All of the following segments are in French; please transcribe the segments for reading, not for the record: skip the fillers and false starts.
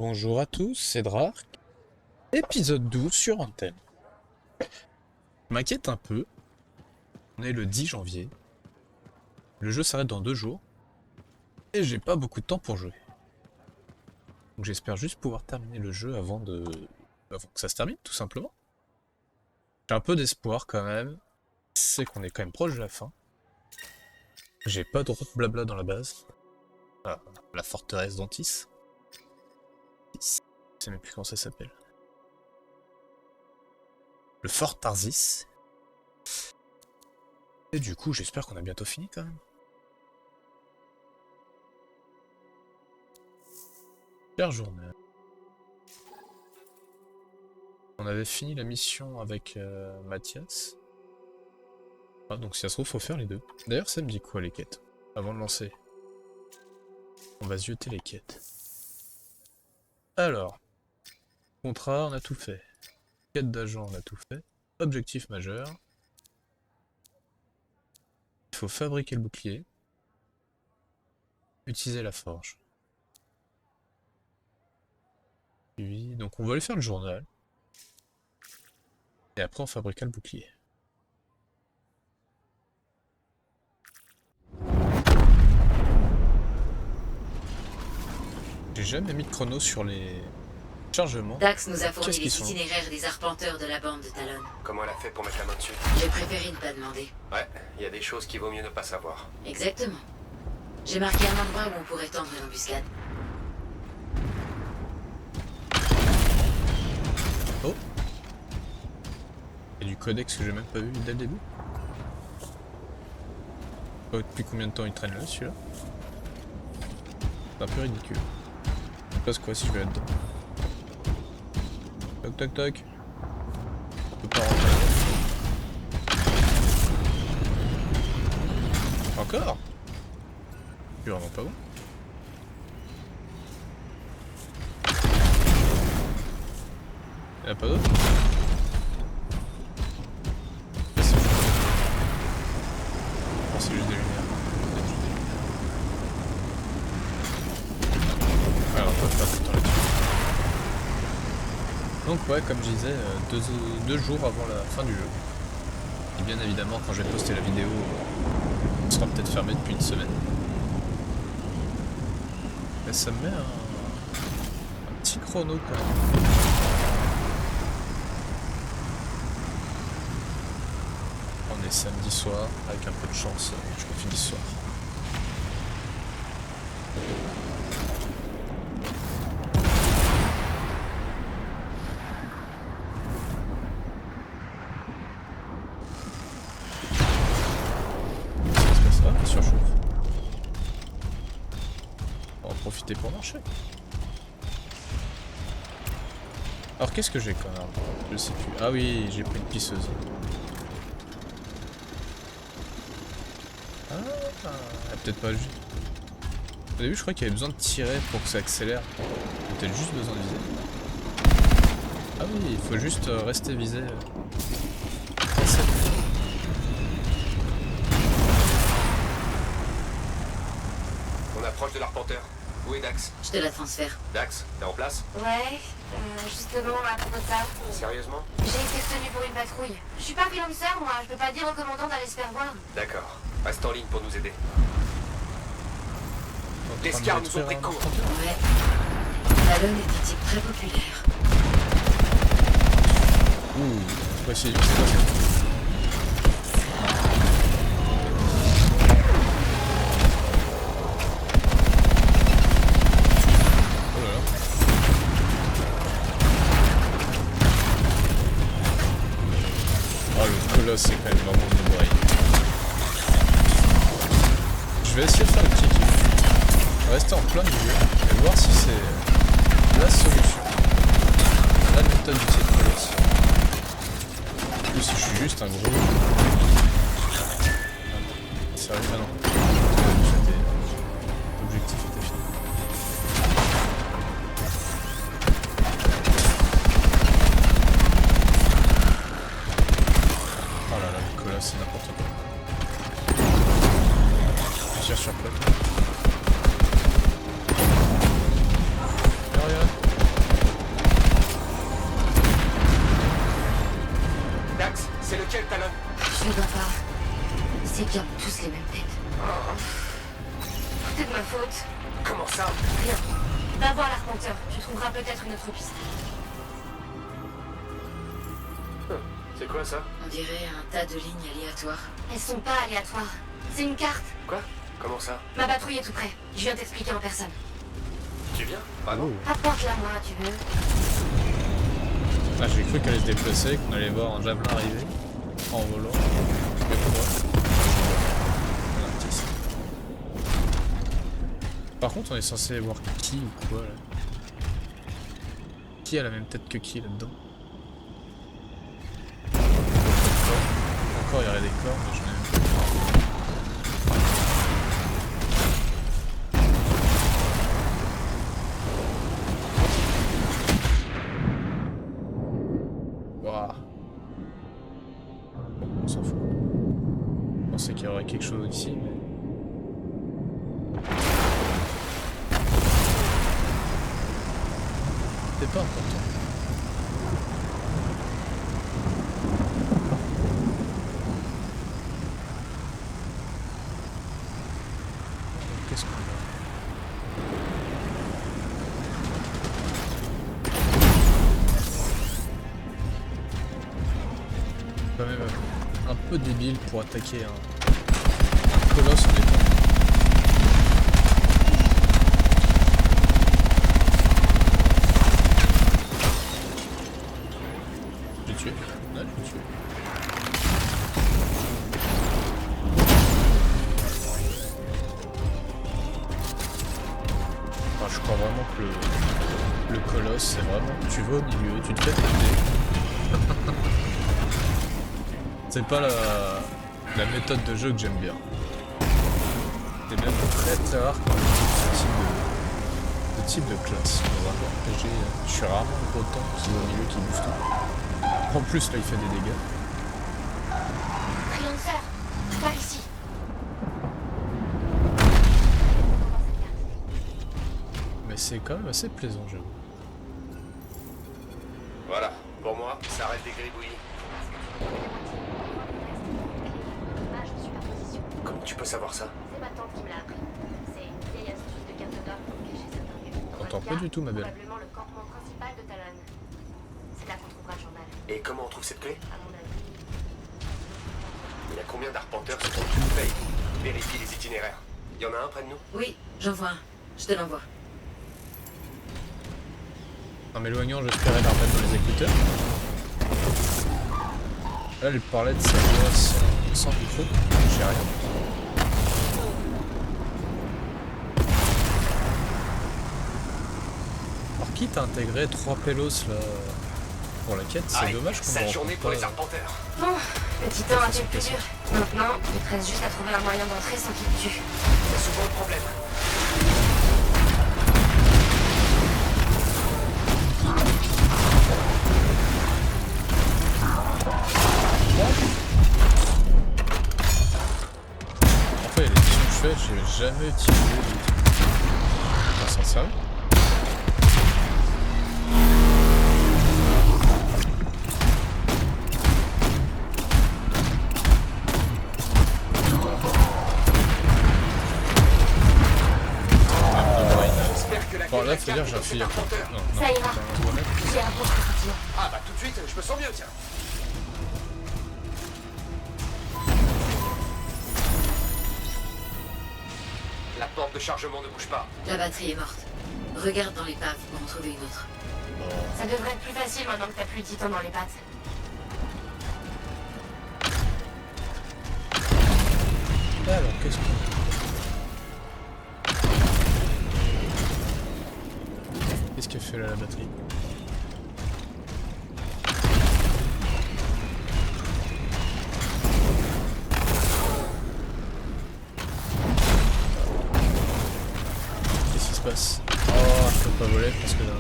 Bonjour à tous, c'est Drark. Épisode 12 sur Anthem. Je m'inquiète un peu. On est le 10 janvier. Le jeu s'arrête dans 2 jours. Et j'ai pas beaucoup de temps pour jouer. Donc j'espère juste pouvoir terminer le jeu avant que ça se termine, tout simplement. J'ai un peu d'espoir quand même. C'est qu'on est quand même proche de la fin. J'ai pas trop de blabla dans la base. Ah, la forteresse d'Antis. Je sais même plus comment ça s'appelle. Le fort Tarzis. Et du coup, j'espère qu'on a bientôt fini quand même. Super journée. On avait fini la mission avec Mathias. Ah, donc si ça se trouve, faut faire les deux. D'ailleurs, ça me dit quoi les quêtes? Avant de lancer. On va zioter les quêtes. Alors. Contrat, on a tout fait. Quête d'agent, on a tout fait. Objectif majeur. Il faut fabriquer le bouclier. Utiliser la forge. Puis, donc on va aller faire le journal. Et après on fabriquera le bouclier. J'ai jamais mis de chrono sur les chargements. Dax nous a fourni Qu'est-ce qu'ils les sont? itinéraires des arpenteurs de la bande de Talon. Comment elle a fait pour mettre la main dessus? J'ai préféré ne pas demander. Ouais, il y a des choses qu'il vaut mieux ne pas savoir. Exactement. J'ai marqué un endroit où on pourrait tendre une embuscade. Oh! Il y a du codex que j'ai même pas vu dès le début. Oh, depuis combien de temps il traîne là celui-là? C'est un peu ridicule. Je passe quoi si je vais là-dedans? Toc toc toc. On peut pas rentrer. Encore? Je suis vraiment pas bon. Y'en a pas d'autres? C'est juste des lumières. Alors on va faire tout le temps là-dessus. Donc ouais, comme je disais, deux jours avant la fin du jeu. Et bien évidemment, quand je vais poster la vidéo, on sera peut-être fermé depuis une semaine. Mais ça me met un petit chrono quand même. On est samedi soir, avec un peu de chance, je peux finir ce soir. Ça surchauffe. On va en profiter pour marcher. Alors qu'est-ce que j'ai quand même? Je sais plus. Ah oui, j'ai pris une pisseuse. Ah, peut-être pas juste. Au début, je croyais qu'il y avait besoin de tirer pour que ça accélère. Peut-être juste besoin de viser. Ah oui, il faut juste rester visé. On approche de l'arpenteur. Où est Dax? Je te la transfère. Dax, t'es en place? Ouais, justement à propos de ça. Sérieusement? J'ai été retenue pour une patrouille. Je suis pas freelancer, moi, je peux pas dire au commandant d'aller se faire voir. D'accord. Reste en ligne pour nous aider. Les Scars nous ont pris de court. Ouais. Talon est un type très populaire. Ouh, ouais, c'est quoi ça? Oh le colosse, c'est quand même vraiment une oreille. Je vais essayer de faire le petit kiff. Rester en plein milieu et voir si c'est la solution. La méthode du petit colosse. Ou si je suis juste un gros... Sérieux, ah non. L'objectif était fini. Oh là là, le colosse, c'est n'importe quoi. Je tire sur plateau. Regarde. C'est bien tous les mêmes têtes. Tout est de ma faute. Comment ça? Rien. Va voir l'arpenteur. Tu trouveras peut-être une autre piste. C'est quoi ça? On dirait un tas de lignes aléatoires. Elles sont pas aléatoires. C'est une carte. Quoi? Comment ça? Ma patrouille est tout près. Je viens t'expliquer en personne. Tu viens? Ah non. Apporte-la moi, tu veux. Ah, j'ai cru qu'elle allait se déplacer, qu'on allait voir un javelin arriver en volant. Mais pour moi. Voilà, un petit. Par contre, on est censé voir qui ou quoi là. Qui a la même tête que qui là-dedans? Encore, il y aurait des corps, mais je n'ai même pas. Waouh. Bon, on s'en fout. Je pensais qu'il y aurait quelque chose ici, mais... C'est pas important. Qu'est-ce qu'on a? Quand même un peu débile pour attaquer un colosse en étant. Je l'ai tué. Ouais, je l'ai tué. Enfin, je crois vraiment que le colosse, c'est vraiment... Tu vas au milieu, tu te fais péter. C'est pas la méthode de jeu que j'aime bien. C'est même très très rare quand on utilise ce type de classe. Dans un RPG, je suis rarement autant qui va au milieu qui bouffe tout. En plus là il fait des dégâts. Freelancer, par ici. Mais c'est quand même assez plaisant, j'avoue. Voilà. Pour moi, ça arrête des gribouillis. Comment tu peux savoir ça? C'est ma tante qui me l'a appris. C'est une vieille astuce de cartographe pour cacher certains lieux. On t'entend pas du tout, ma belle. Probablement le campement principal de Talon. C'est là qu'on trouvera le journal. Et comment on trouve cette clé? À mon avis. Il y a combien d'arpenteurs sur ton tube paye? Vérifie les itinéraires. Il y en a un près de nous? Oui, j'en vois un. Je te l'envoie. En m'éloignant, j'espérais la remettre dans les écouteurs. Là, elle parlait de sa voix sans micro. J'ai rien. Alors, quitte à intégrer 3 pélos là pour la quête, c'est dommage qu'on Sale ne journée pour rencontre les pas. arpenteurs. Bon, petit temps a été le plus dur. Maintenant, il te reste juste à trouver un moyen d'entrer sans qu'il te tue. C'est souvent le problème. Après, les missions que je fais, j'ai jamais utilisé des trucs. Pas sans ça. J'espère que la Bon, clé là, de faut la dire, carte j'ai est un dans cet fouillard. arpenteur. Non, non, Ça ira. tout honnête. J'ai un bon sentiment. Ah bah tout de suite, je me sens mieux, tiens. La porte de chargement ne bouge pas. La batterie est morte. Regarde dans l'épave pour en trouver une autre. Ça devrait être plus facile maintenant que t'as plus de titan dans les pattes. Alors, qu'est-ce qu'on... Qu'est-ce qu'elle fait là, la batterie? Qu'est-ce qui se passe? Oh, je peux pas voler parce que là...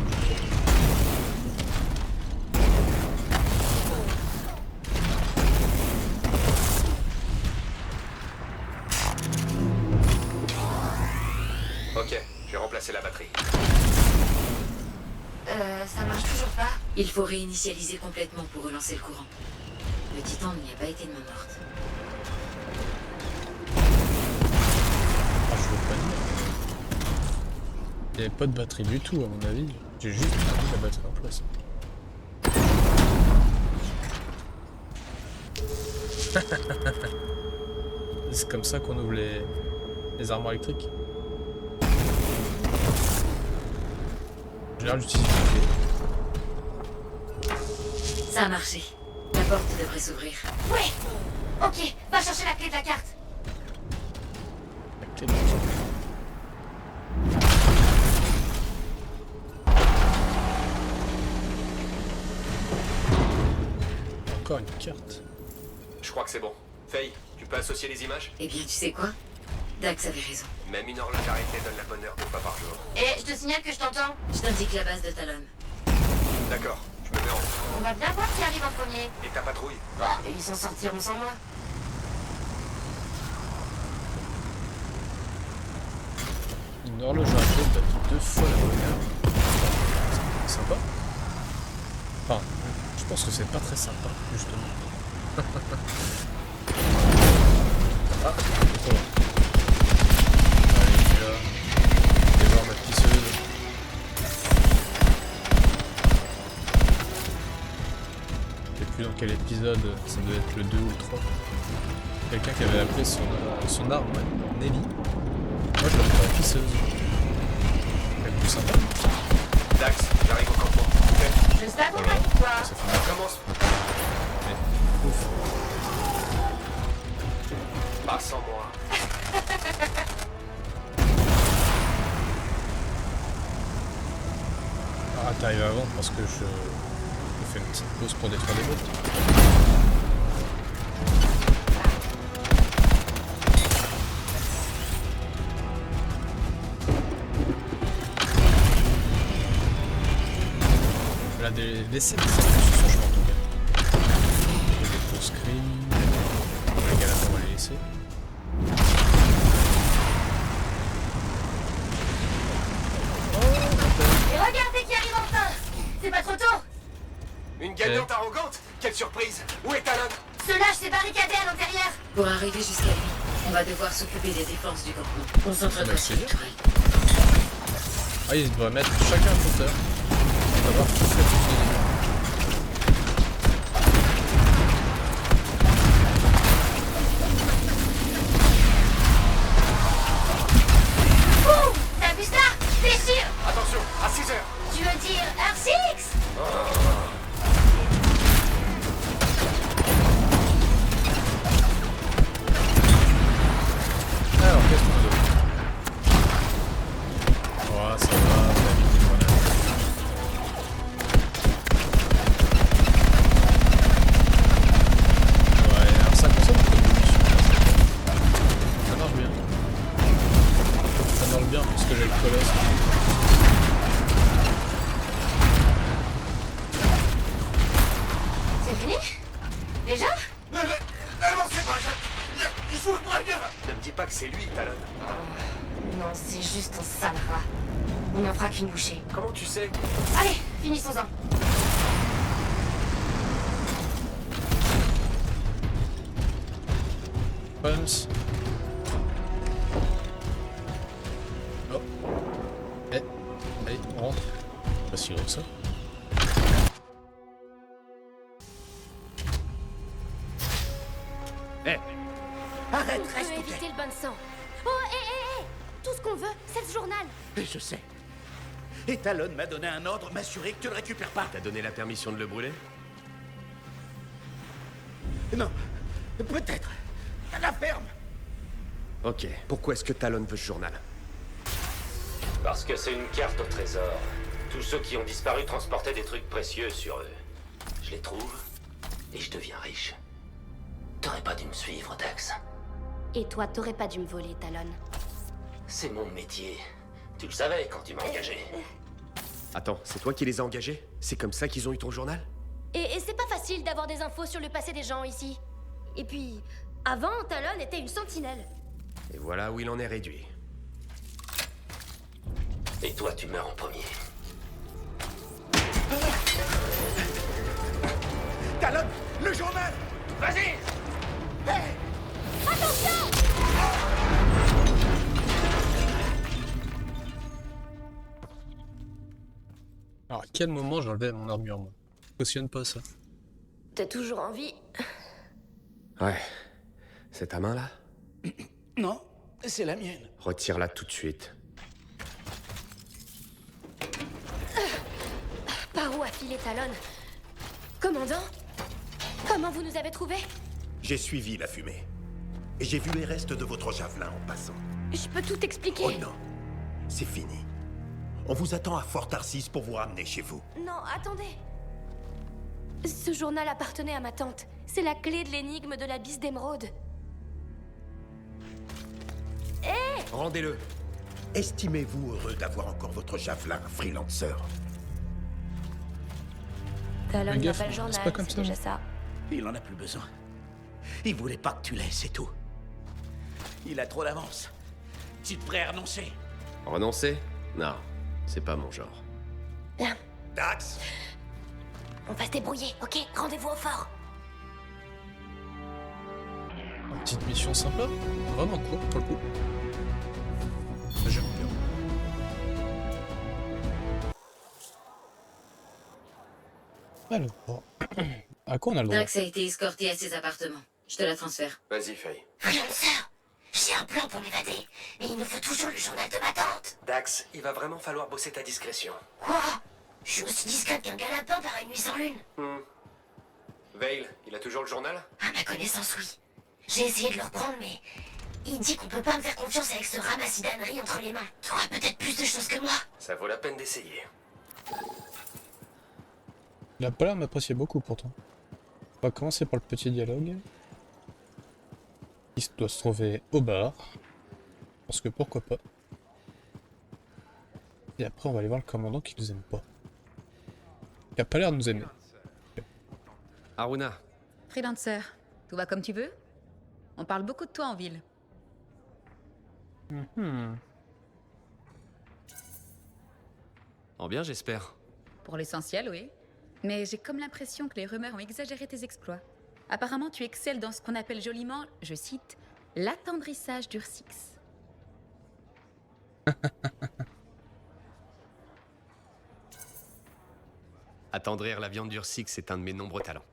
Ok, j'ai remplacé la batterie. Ça marche toujours pas. Il faut réinitialiser complètement pour relancer le courant. Le titan n'y a pas été de main morte. Il n'y avait pas de batterie du tout, à mon avis. J'ai juste mis la batterie en place. C'est comme ça qu'on ouvre les armoires électriques. En général, j'utilise le pied. Ça a marché. La porte devrait s'ouvrir. Ouais. Ok, va chercher la clé de la carte. La clé de la carte. Encore une carte. Je crois que c'est bon. Faye, tu peux associer les images? Eh bien, tu sais quoi? Dax avait raison. Même une horloge arrêtée donne la bonne heure 2 fois par jour. Et je te signale que je t'entends. Je t'indique la base de Talon. D'accord, je me mets en route. On va bien voir qui arrive en premier. Et ta patrouille? Ah, ils s'en sortiront sans moi. Une horloge à queue battu 2 fois la bonne heure. C'est sympa. Enfin, je pense que c'est pas très sympa, justement. Ah, c'est quoi? Allez, je suis là. Je vais voir ma pisseuse. Je sais plus dans quel épisode, ça doit être le 2 ou le 3. Quelqu'un qui avait appelé son arme Nelly. Moi je l'appelle la pisseuse. Elle est plus sympa. Dax, j'arrive au campement. Ok, Je t'accompagne, toi. Ça fait mal. on commence. Mais ouf. Pas sans moi. Ah, t'arrives avant parce que je fais une petite pause pour détruire les bottes. Là, des scènes qui sont vachement en tout cas. Il y a des post-screens, les gars là, on va les laisser. Et regardez qui arrive enfin. C'est pas trop tôt. Une gagnante arrogante? Quelle surprise! Où est Talon? Ce lâche s'est barricadé à l'intérieur. Pour arriver jusqu'à lui, on va devoir s'occuper des défenses du campement. Concentre-toi Bah, sur c'est les bien. tourelles. Ah, il devrait mettre chacun un compteur. On va voir qui fait le plus de dégâts. Boum. T'as vu ça? Déchire. Attention, à 6 heures! Tu veux dire R6? Alors, qu'est-ce qu'on a d'autre? Oh, ça va, on a mis des grenades. Ouais, alors ça consomme un peu de munitions. Ça marche bien. Ça marche bien parce que j'ai le colosse. C'est fini? Déjà? Avancez pas, il faut le prévenir! Ne me dis pas que c'est lui, Talon. Non, c'est juste un sale rat. On n'en fera qu'une bouchée. Comment tu sais? Allez, finissons-en. Pumps. Oh. Eh. Allez, on rentre. Pas si gros que ça. Arrête, On reste veut où t'es. éviter le bain de sang. Oh, hé. Tout ce qu'on veut, c'est ce journal. Je sais. Et Talon m'a donné un ordre, m'assurer que tu le récupères pas. T'as donné la permission de le brûler? Non, peut-être. À la ferme. Ok. Pourquoi est-ce que Talon veut ce journal? Parce que c'est une carte au trésor. Tous ceux qui ont disparu transportaient des trucs précieux sur eux. Je les trouve et je deviens riche. T'aurais pas dû me suivre, Dax. Et toi, t'aurais pas dû me voler, Talon. C'est mon métier. Tu le savais quand tu m'as engagé. Attends, c'est toi qui les as engagés? C'est comme ça qu'ils ont eu ton journal? Et c'est pas facile d'avoir des infos sur le passé des gens ici. Et puis, avant, Talon était une sentinelle. Et voilà où il en est réduit. Et toi, tu meurs en premier. Talon, le journal. Vas-y! Hey, Alors, à quel moment j'enlevais mon armure, moi? Je cautionne pas ça. T'as toujours envie? Ouais. C'est ta main là? Non, c'est la mienne. Retire-la tout de suite. Par où a filé Talon? Commandant? Comment vous nous avez trouvés? J'ai suivi la fumée. Et j'ai vu les restes de votre javelin en passant. Je peux tout expliquer. Oh non, c'est fini. On vous attend à Fort Tarsis pour vous ramener chez vous. Non, attendez. Ce journal appartenait à ma tante. C'est la clé de l'énigme de l'abysse d'émeraude. Rendez-le. Estimez-vous heureux d'avoir encore votre javelin, freelancer? Talon Fais n'a gaffe, pas le c'est journal, pas comme c'est ça. déjà ça. Il en a plus besoin. Il voulait pas que tu l'aies, c'est tout. Il a trop d'avance. Tu te prêt à renoncer? Renoncer? Non, c'est pas mon genre. Bien, Dax, on va se débrouiller, ok? Rendez-vous au fort. Une petite mission sympa, vraiment cool pour le coup. J'aime bien. Alors, à quoi on a le droit? Dax a été escorté à ses appartements. Je te la transfère. Vas-y, Faye. Freelancer, j'ai un plan pour m'évader, mais il me faut toujours le journal de ma tante. Dax, il va vraiment falloir bosser ta discrétion. Quoi? Je suis aussi discrète qu'un gars lapin par une nuit sans lune. Veil, il a toujours le journal? À ma connaissance, oui. J'ai essayé de le reprendre, mais il dit qu'on peut pas me faire confiance avec ce ramassis d'âneries entre les mains. Tu auras peut-être plus de choses que moi. Ça vaut la peine d'essayer. Il a pas l'air de m'apprécier beaucoup pourtant. On va commencer par le petit dialogue. Il doit se trouver au bar. Parce que pourquoi pas. Et après on va aller voir le commandant qui nous aime pas. Il a pas l'air de nous aimer. Aruna, Freelancer, tout va comme tu veux? On parle beaucoup de toi en ville. en bien j'espère. Pour l'essentiel, oui. Mais j'ai comme l'impression que les rumeurs ont exagéré tes exploits. Apparemment, tu excelles dans ce qu'on appelle joliment, je cite, l'attendrissage d'Ursix. Attendrir la viande d'Ursix est un de mes nombreux talents.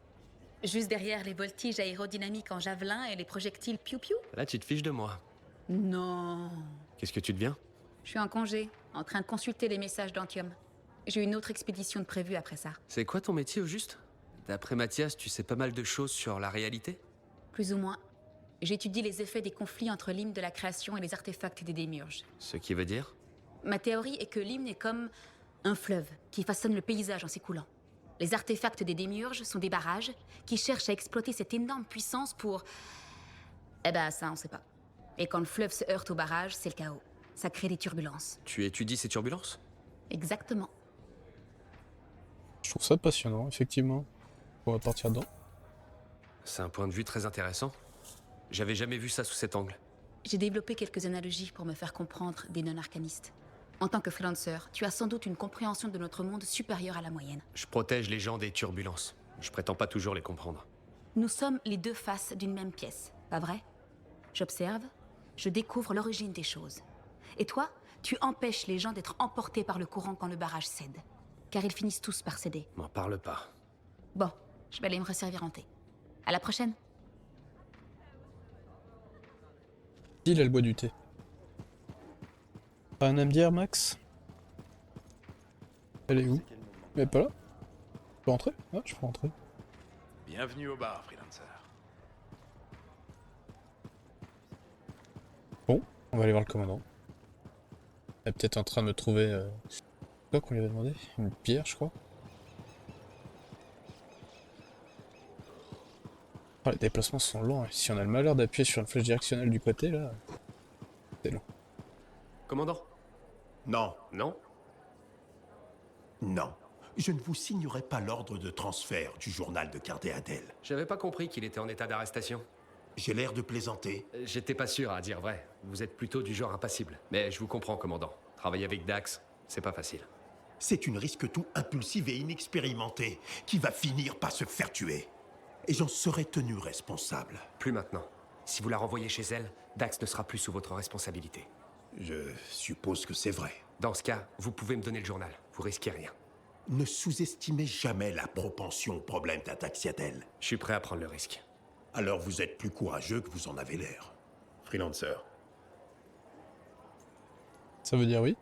Juste derrière les voltiges aérodynamiques en javelin et les projectiles piou-piou? Là, tu te fiches de moi. Non. Qu'est-ce que tu deviens? Je suis en congé, en train de consulter les messages d'Antium. J'ai une autre expédition de prévue après ça. C'est quoi ton métier au juste? D'après Mathias, tu sais pas mal de choses sur la réalité? Plus ou moins. J'étudie les effets des conflits entre l'hymne de la création et les artefacts des démiurges. Ce qui veut dire? Ma théorie est que l'hymne est comme un fleuve qui façonne le paysage en s'écoulant. Les artefacts des démiurges sont des barrages qui cherchent à exploiter cette énorme puissance pour... Eh ben ça, on sait pas. Et quand le fleuve se heurte au barrage, c'est le chaos. Ça crée des turbulences. Tu étudies ces turbulences? Exactement. Je trouve ça passionnant, effectivement. On va partir dedans. C'est un point de vue très intéressant. J'avais jamais vu ça sous cet angle. J'ai développé quelques analogies pour me faire comprendre des non-arcanistes. En tant que freelancer, tu as sans doute une compréhension de notre monde supérieure à la moyenne. Je protège les gens des turbulences. Je prétends pas toujours les comprendre. Nous sommes les deux faces d'une même pièce, pas vrai? J'observe, je découvre l'origine des choses. Et toi, tu empêches les gens d'être emportés par le courant quand le barrage cède. Car ils finissent tous par céder. M'en parle pas. Bon, je vais aller me resservir en thé. À la prochaine. Il a le bois du thé. Pas un âme d'hier, Max? Elle est où? Elle est pas là? Je peux rentrer? Ah, je peux rentrer. Bienvenue au bar, freelancer. Bon, on va aller voir le commandant. Elle est peut-être en train de me trouver... quoi qu'on lui avait demandé? Une pierre, je crois. Ah, les déplacements sont longs. Si on a le malheur d'appuyer sur une flèche directionnelle du côté, là... C'est long. Commandant? Non, Non? non. Je ne vous signerai pas l'ordre de transfert du journal de Cardéadel. J'avais pas compris qu'il était en état d'arrestation. J'ai l'air de plaisanter. J'étais pas sûr, à dire vrai. Vous êtes plutôt du genre impassible. Mais je vous comprends, commandant. Travailler avec Dax, c'est pas facile. C'est une risque-tout impulsive et inexpérimentée qui va finir par se faire tuer. Et j'en serai tenu responsable. Plus maintenant. Si vous la renvoyez chez elle, Dax ne sera plus sous votre responsabilité. Je suppose que c'est vrai. Dans ce cas, vous pouvez me donner le journal. Vous risquez rien. Ne sous-estimez jamais la propension au problème d'Ataxiatel. Je suis prêt à prendre le risque. Alors vous êtes plus courageux que vous en avez l'air. Freelancer. Ça veut dire oui?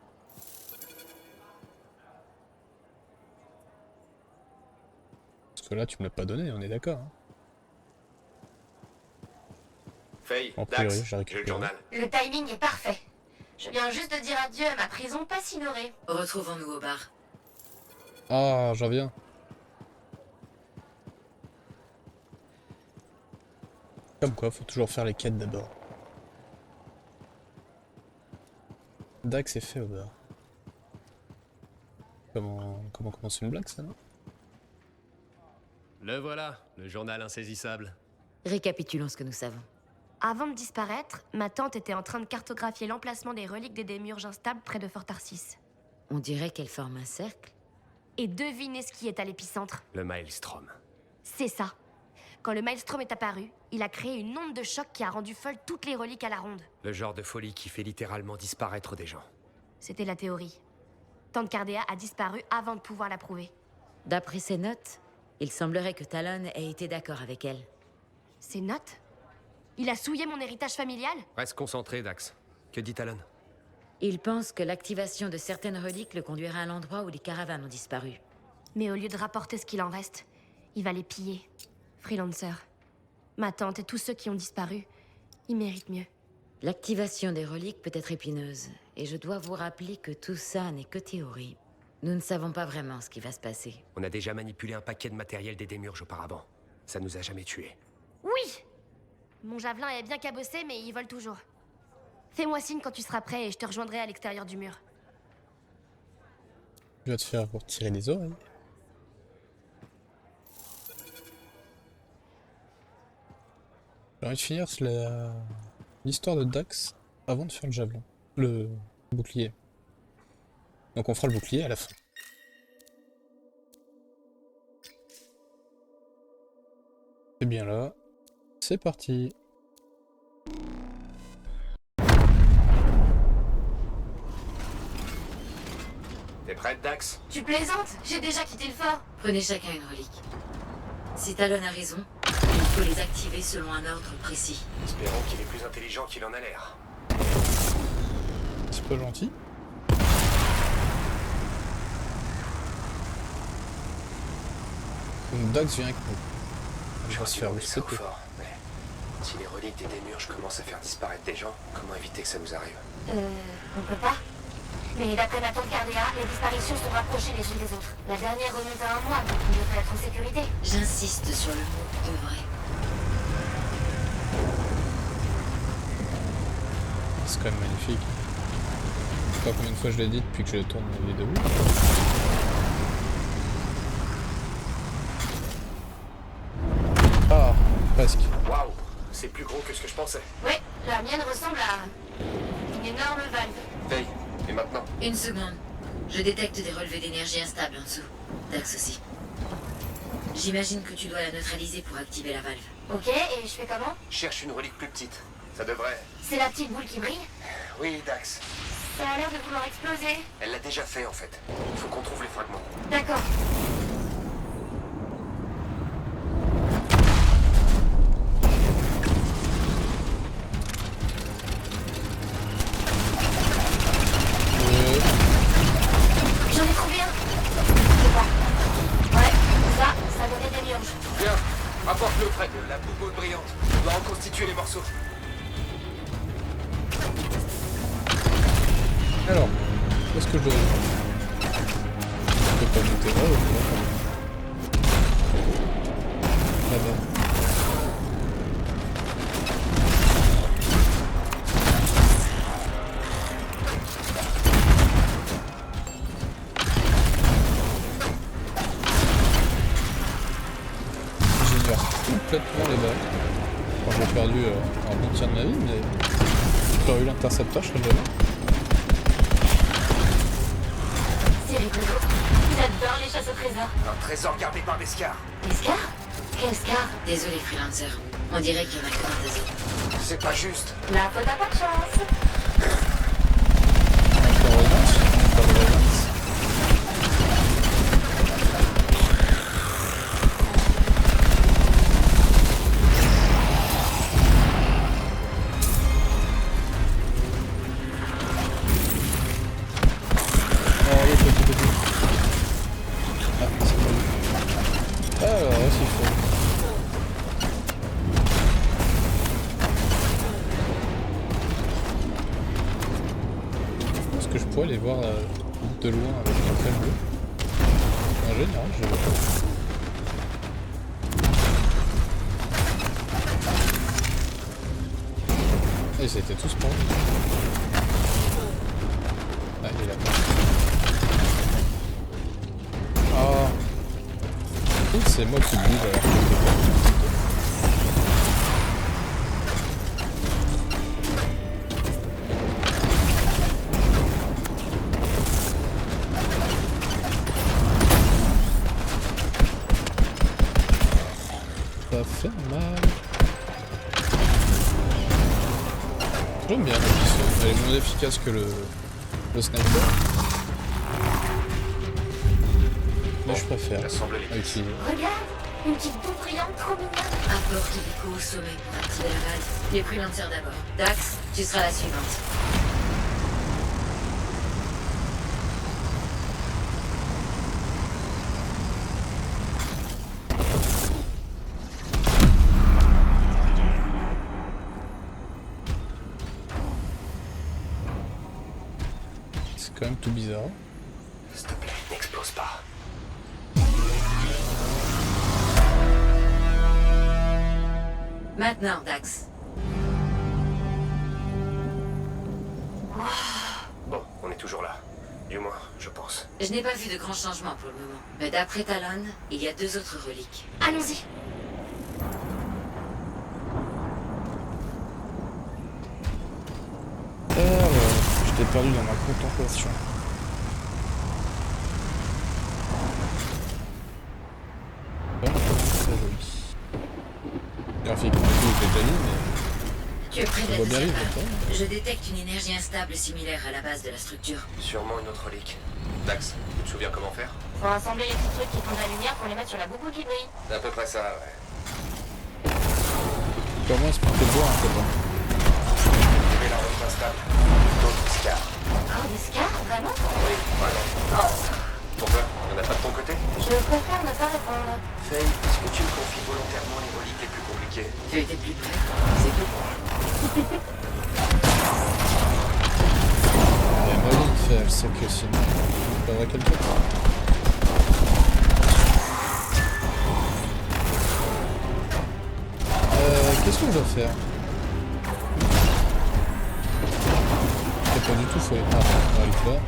Parce que là, tu me l'as pas donné, on est d'accord. Hein. Faye, En priori, Dax, j'ai j'ai le récupéré. journal. Le timing est parfait. Je viens juste de dire adieu à ma prison pas si ignorée. Retrouvons-nous au bar. Ah, j'en viens. Comme quoi, faut toujours faire les quêtes d'abord. Dax est fait au bar. Comment commence une blague, ça, non? Le voilà, le journal insaisissable. Récapitulons ce que nous savons. Avant de disparaître, ma tante était en train de cartographier l'emplacement des reliques des démiurges instables près de Fort Tarsis. On dirait qu'elle forme un cercle. Et devinez ce qui est à l'épicentre. Le Maelstrom. C'est ça. Quand le Maelstrom est apparu, il a créé une onde de choc qui a rendu folle toutes les reliques à la ronde. Le genre de folie qui fait littéralement disparaître des gens. C'était la théorie. Tante Cardea a disparu avant de pouvoir la prouver. D'après ses notes, il semblerait que Talon ait été d'accord avec elle. Ces notes? Il a souillé mon héritage familial? Reste concentré, Dax. Que dit Talon? Il pense que l'activation de certaines reliques le conduira à l'endroit où les caravanes ont disparu. Mais au lieu de rapporter ce qu'il en reste, il va les piller. Freelancer. Ma tante et tous ceux qui ont disparu, ils méritent mieux. L'activation des reliques peut être épineuse, et je dois vous rappeler que tout ça n'est que théorie. Nous ne savons pas vraiment ce qui va se passer. On a déjà manipulé un paquet de matériel des démurges auparavant. Ça nous a jamais tués. Oui! Mon javelin est bien cabossé, mais il vole toujours. Fais-moi signe quand tu seras prêt et je te rejoindrai à l'extérieur du mur. Je vais te faire pour tirer les oreilles. J'ai envie de finir l'histoire de Dax avant de faire le javelin. Le bouclier. Donc on fera le bouclier à la fin. C'est bien là. C'est parti. T'es prête, Dax? Tu plaisantes? J'ai déjà quitté le fort. Prenez chacun une relique. Si Talon a raison, il faut les activer selon un ordre précis. Espérons qu'il est plus intelligent qu'il en a l'air. C'est pas gentil. Donc Dax vient avec nous. Il va se faire ça au respecter. fort, mais si les reliques des démurges commencent à faire disparaître des gens, comment éviter que ça nous arrive? On peut pas. Mais d'après ma tante Cardea, les disparitions sont rapprochées les unes des autres. La dernière remonte à 1 mois, donc on devrait être en sécurité. J'insiste sur le mot devrait. C'est quand même magnifique. Je sais pas combien de fois je l'ai dit depuis que je tourne la vidéo. Ah, presque. Waouh, c'est plus gros que ce que je pensais. Ouais, la mienne ressemble à une énorme valve. Veille, et maintenant? Une seconde. Je détecte des relevés d'énergie instables en dessous. Dax aussi. J'imagine que tu dois la neutraliser pour activer la valve. Ok, et je fais comment? Cherche une relique plus petite. Ça devrait... C'est la petite boule qui brille? Oui, Dax. Ça a l'air de vouloir exploser. Elle l'a déjà fait, en fait. Il faut qu'on trouve les fragments. D'accord. J'en ai trouvé un. C'est bon. Ouais, ça donnait des mioches. Bien, rapporte-le près de la boule brillante. On doit reconstituer les morceaux. Alors, où est-ce que je dois aller? Je peux pas monter là, là-bas. J'ignore complètement les balles. Enfin, j'ai perdu un bon tiers de ma vie, mais si j'aurais eu l'intercepteur, je serais déjà là. C'est rigolo. J'adore les chasses au trésor. Un trésor gardé par des scars. Les scars? Quel scar? Désolé, freelancer. On dirait qu'il y en a que dans ta zone. C'est pas juste. La faute à pas de chance. Encore relance. fois les voir de loin avec un calme. En général, je les vois pas. Et ils étaient tous pour lui. Ah, il est là-bas. Ah. C'est moi qui bouge alors que je pas. Ça va faire mal. J'aime bien la pistole. Elle est moins efficace que le sniper. Mais je préfère utiliser. Regarde, une petite boule brillante trop mignonne. Apporte Nico au sommet pour activer la valve. Les freelancers d'abord. Dax, tu seras la suivante. C'est quand même tout bizarre. S'il te plaît, n'explose pas. Maintenant, Dax. Bon, on est toujours là. Du moins, je pense. Je n'ai pas vu de grands changements pour le moment. Mais d'après Talon, il y a 2 autres reliques. Allons-y. Je t'ai perdu dans ma contemplation. Très joli. Graphiquement, tout est déjà dit, mais Tu es près de on la voit bien les deuxième valve. détails. Je détecte une énergie instable similaire à la base de la structure. Sûrement une autre relique. Dax, tu te souviens comment faire? Faut rassembler les petits trucs qui font de la lumière pour les mettre sur la bouboule qui brille. C'est à peu près ça, ouais. Comment est-ce qu'on peut voir un copain? Mais la relique instable. D'autres scars. Encore des scars, vraiment? Oui, vraiment. Pourquoi? Il n'y en a pas de ton côté? Je préfère ne pas répondre. Faye, est-ce que tu me confies volontairement les reliques les plus compliquées? Tu étais plus près. C'est tout. Il y a moyen de faire, c'est que sinon, on perdra quelque part. Qu'est-ce qu'on va faire? C'est pas du tout faux. Ah, on va le faire.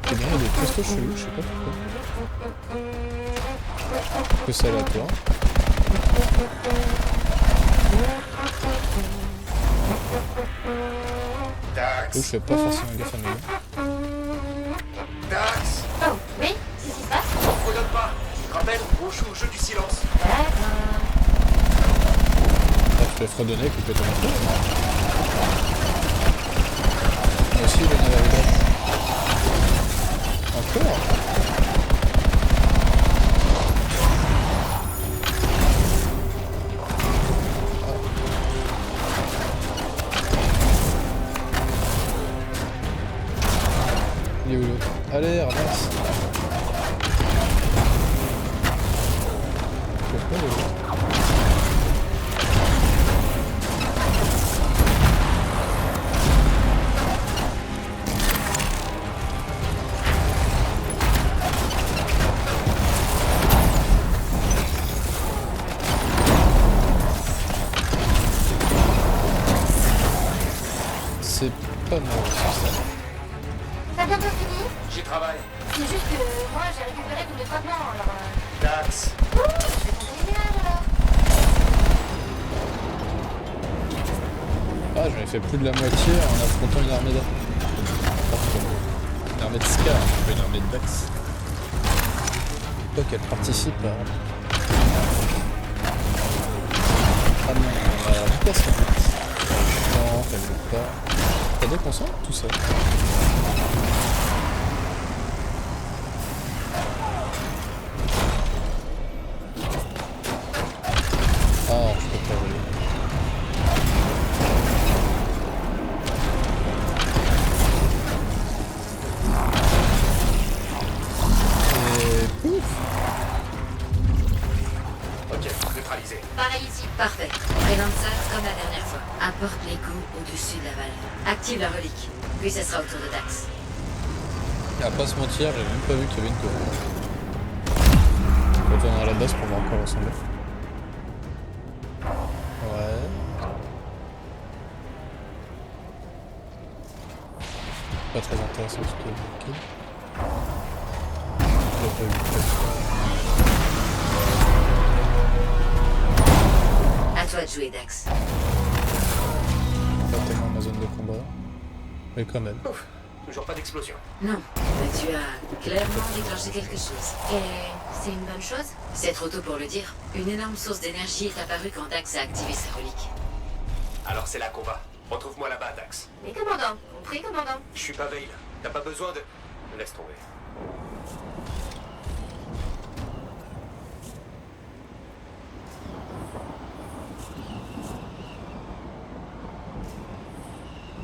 C'est bien, il y a des cristaux chelous, je sais pas pourquoi. Que c'est aléatoire. Dax! Donc je fais pas forcément gaffe à mes gars. Dax! Oh, oui, c'est ce qui se passe. Regarde pas! Tu te rappelles? On joue au jeu du silence. Ah, je te le fredonner, couper ton micro. Moi aussi, il y en avait là. Encore? Il est où l'autre? Allez, ramasse! Pourquoi l'autre? C'est pas mal ça. T'as bientôt fini? J'y travaille. C'est juste que moi j'ai récupéré tous les fragments, alors... Dax! Je vais compter les villages alors. Ah, j'en ai fait plus de la moitié en affrontant une armée d'armes. Une armée de Scar, pas une armée de Dax. Faut qu'elle participe à... Ah non, on a la vitesse en fait. Non, elle veut pas. T'as déconcentré tout ça. Ah, je peux pas rouler. Active la relique, puis ça sera au tour de Dax. À pas se mentir, j'avais même pas vu qu'il y avait une tour. On retourner à la base pour voir à quoi ressemblait. Ouais. Pas très intéressant ce qu'il y a bloqué. J'ai pas vu À toi de jouer, Dax. pas tellement ma zone de combat. Mais quand même. Ouf, toujours pas d'explosion. Non, mais tu as clairement déclenché quelque chose. Et c'est une bonne chose? C'est trop tôt pour le dire. Une énorme source d'énergie est apparue quand Dax a activé sa relique. Alors c'est là qu'on va. Retrouve-moi là-bas, Dax. Mais commandant, compris commandant. Je suis pas Veil. T'as pas besoin de... Laisse tomber.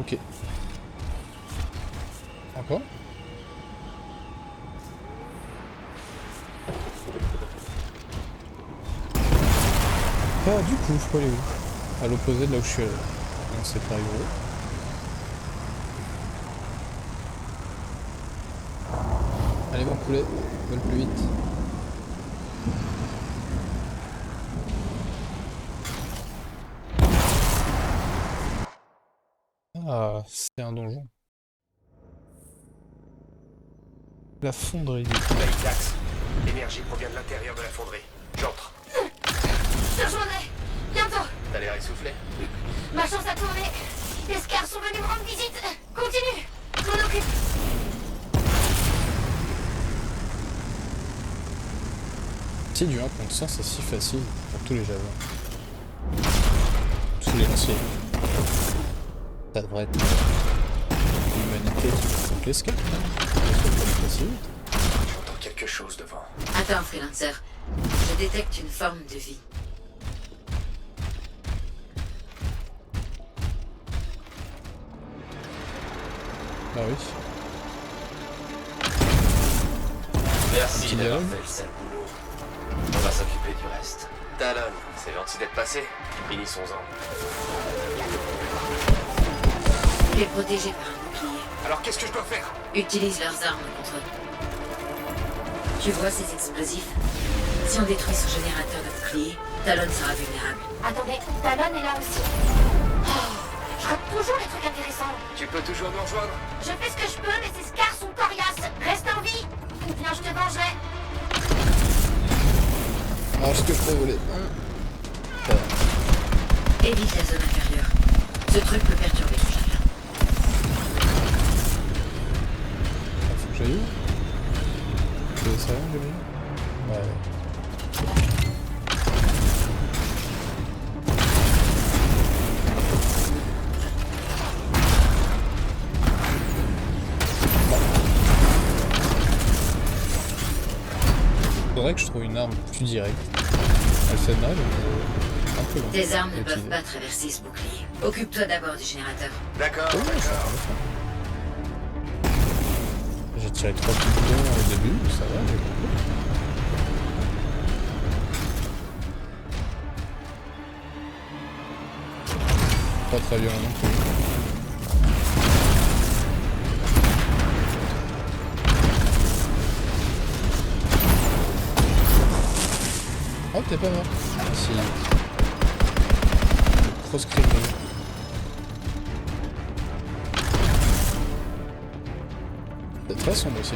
Ok. Encore? Ah, du coup, faut aller où? À l'opposé de là où je suis allé. Donc c'est pas rigolo. Allez mon poulet, vole plus vite. Ah, c'est un donjon. La fonderie. Veil, Dax. L'énergie provient de l'intérieur de la fonderie. J'entre. Je te rejoindrai. Bientôt. T'as l'air essoufflé. Ma chance a tourné. Les Scars sont venus me rendre visite. Continue. Je m'en occupe. C'est du 1 contre 100, c'est si facile pour tous les javelins. Tous les lanciers. Ça devrait être l'humanité qui va contre les scars. J'entends quelque chose devant. Attends, Freelancer. Je détecte une forme de vie. Ah oui. Merci Petit d'avoir dialogue. fait le sale boulot. On va s'occuper du reste. Talon, c'est gentil d'être passé. Finissons-en. Tu es protégé par un bouclier. Alors qu'est-ce que je dois faire? Utilise leurs armes contre eux. Tu vois ces explosifs? Si on détruit son générateur de bouclier, Talon sera vulnérable. Attendez, Talon est là aussi. Oh, je rate toujours les trucs intéressants. Tu peux toujours nous rejoindre? Je fais ce que je peux, mais ces Scars sont coriaces. Reste en vie. Ou bien je te vengerai. Alors, est-ce que je peux voler? Évite la zone inférieure. Ce truc peut perturber ton javelin. Faut que j'aille où? C'est ça, j'ai vu? Ouais. Faudrait que je trouve une arme plus directe. Elle fait mal, mais un peu long. Tes armes ne à peuvent utiliser. pas traverser ce bouclier. Occupe-toi d'abord du générateur. D'accord, Oh, ça d'accord. va, ça. J'ai tiré 3 coups de pied au début, ça va, j'ai compris. Pas très violent non plus. Oh, t'es pas mort. Ah, si. Proscrit. C'est très sombre aussi.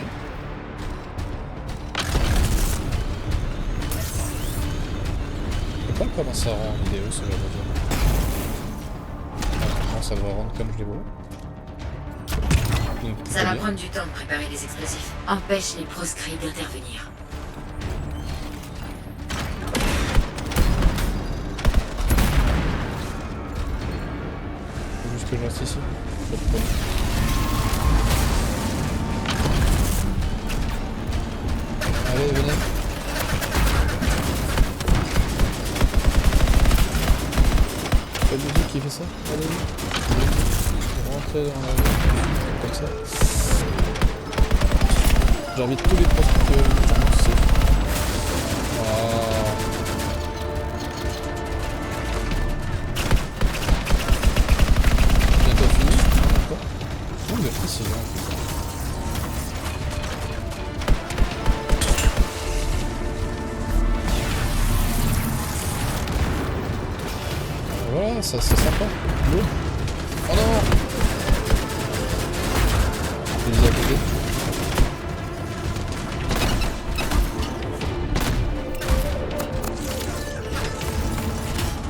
Je sais pas comment ça rend en vidéo ce genre de jeu. Normalement ça devrait rendre comme je les vois. Donc, Ça très va bien. prendre du temps de préparer les explosifs. Empêche les proscrits d'intervenir. Faut juste que je reste ici. Pas de problème. Allez, venez. Pas de musique qui fait ça. Allez, rentrez dans la comme ça. J'invite tous les prospecteurs à lancer. Waouh. Bientôt fini. D'accord. de précision en plus. Voilà, ça c'est sympa. L'eau. Oh non! Je l'ai à côté.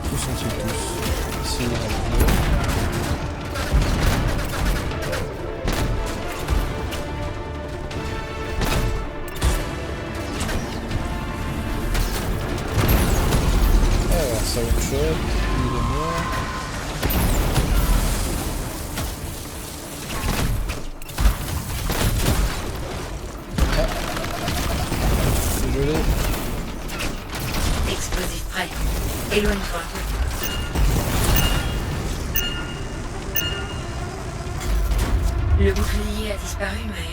Où sont-ils tous? Ici, il y en a plus. Alors, ça one shot, lui il est mort. Désolé. Explosif prêt. Éloigne-toi un peu. Le bouclier a disparu, mais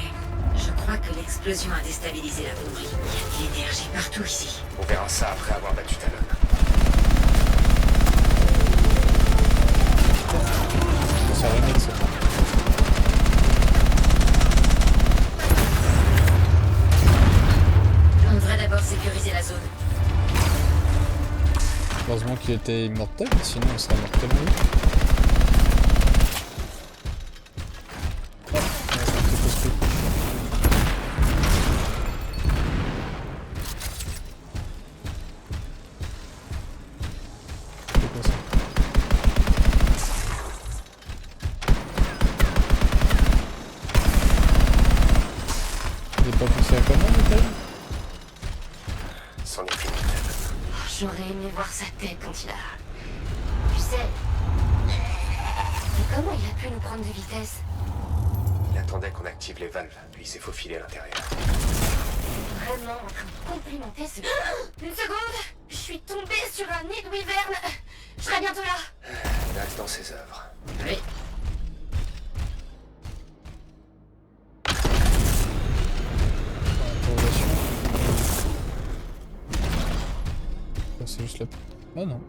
je crois que l'explosion a déstabilisé la fonderie. Il y a de l'énergie partout ici. On verra ça après avoir battu Talon. Ça sert à rien de ça. On devrait d'abord sécuriser la zone. Heureusement qu'il était immortel, sinon on serait mortel lui. Oh, ça me fait poster. C'est quoi ça? Il est pas poussé à comment, Michael? C'en est fini, Talon. J'aurais aimé voir sa tête quand il a... Tu sais... Mais comment il a pu nous prendre de vitesse? Il attendait qu'on active les valves, puis il s'est faufilé à l'intérieur. Vraiment en train de complimenter ce... Une seconde! Je suis tombée sur un nid de wyvern! Je serai bientôt là! Il reste dans ses œuvres. Oui. Interrogation. Oh, c'est juste la... Ah non.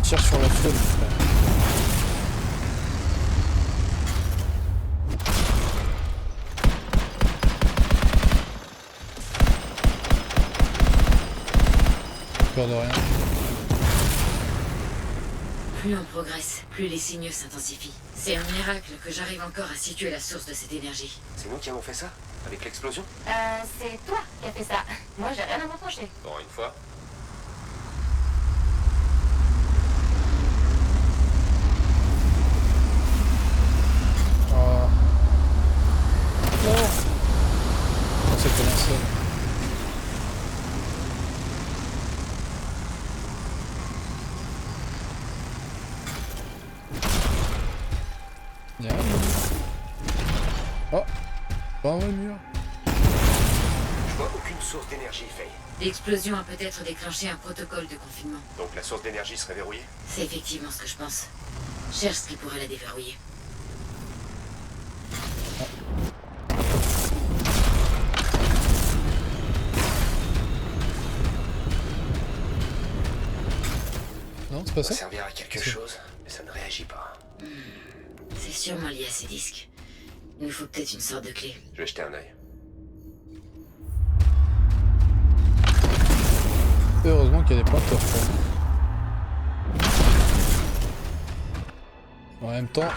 Tire sur la faune, frère. Peur de rien. Plus on progresse, plus les signaux s'intensifient. C'est un miracle que j'arrive encore à situer la source de cette énergie. C'est nous qui avons fait ça? Avec l'explosion? C'est toi qui as fait ça. Moi, j'ai rien à me reprocher. Pour une fois. Oh. Non. On s'est commencé. Bien. Oh. Pas le mur. Je vois aucune source d'énergie, Faye. L'explosion a peut-être déclenché un protocole de confinement. Donc la source d'énergie serait verrouillée? C'est effectivement ce que je pense. Cherche ce qui pourrait la déverrouiller. Non, c'est pas Ça ça? servira à quelque chose, mais ça ne réagit pas. C'est sûrement lié à ces disques. Il nous faut peut-être une sorte de clé. Je vais jeter un œil. Heureusement qu'il y a des pointeurs, quoi. En même temps...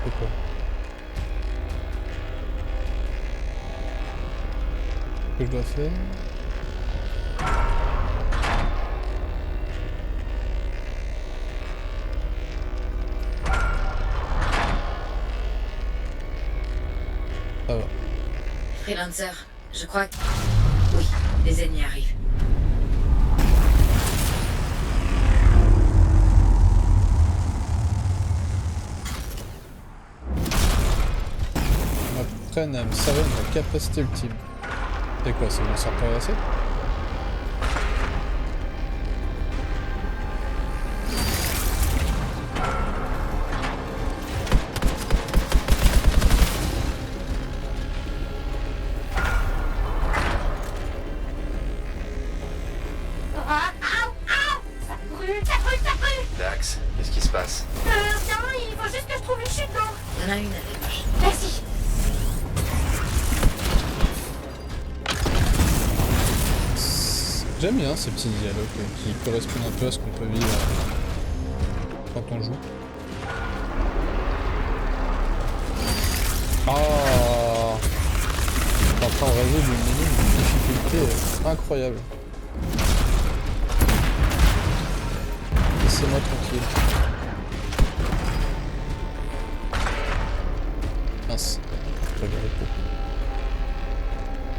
C'est quoi? Ce que je dois faire... Ça va. Freelancer, je crois que... Oui, les ennemis arrivent. Apprenne à me servir de ma capacité ultime. C'est quoi, c'est bon, ça progresser? J'aime bien ces petits dialogues qui correspondent un peu à ce qu'on peut vivre quand on joue. Ah, t'es en train de résoudre une énigme d'une difficulté incroyable. Laissez-moi tranquille. Mince, je regarde le coup.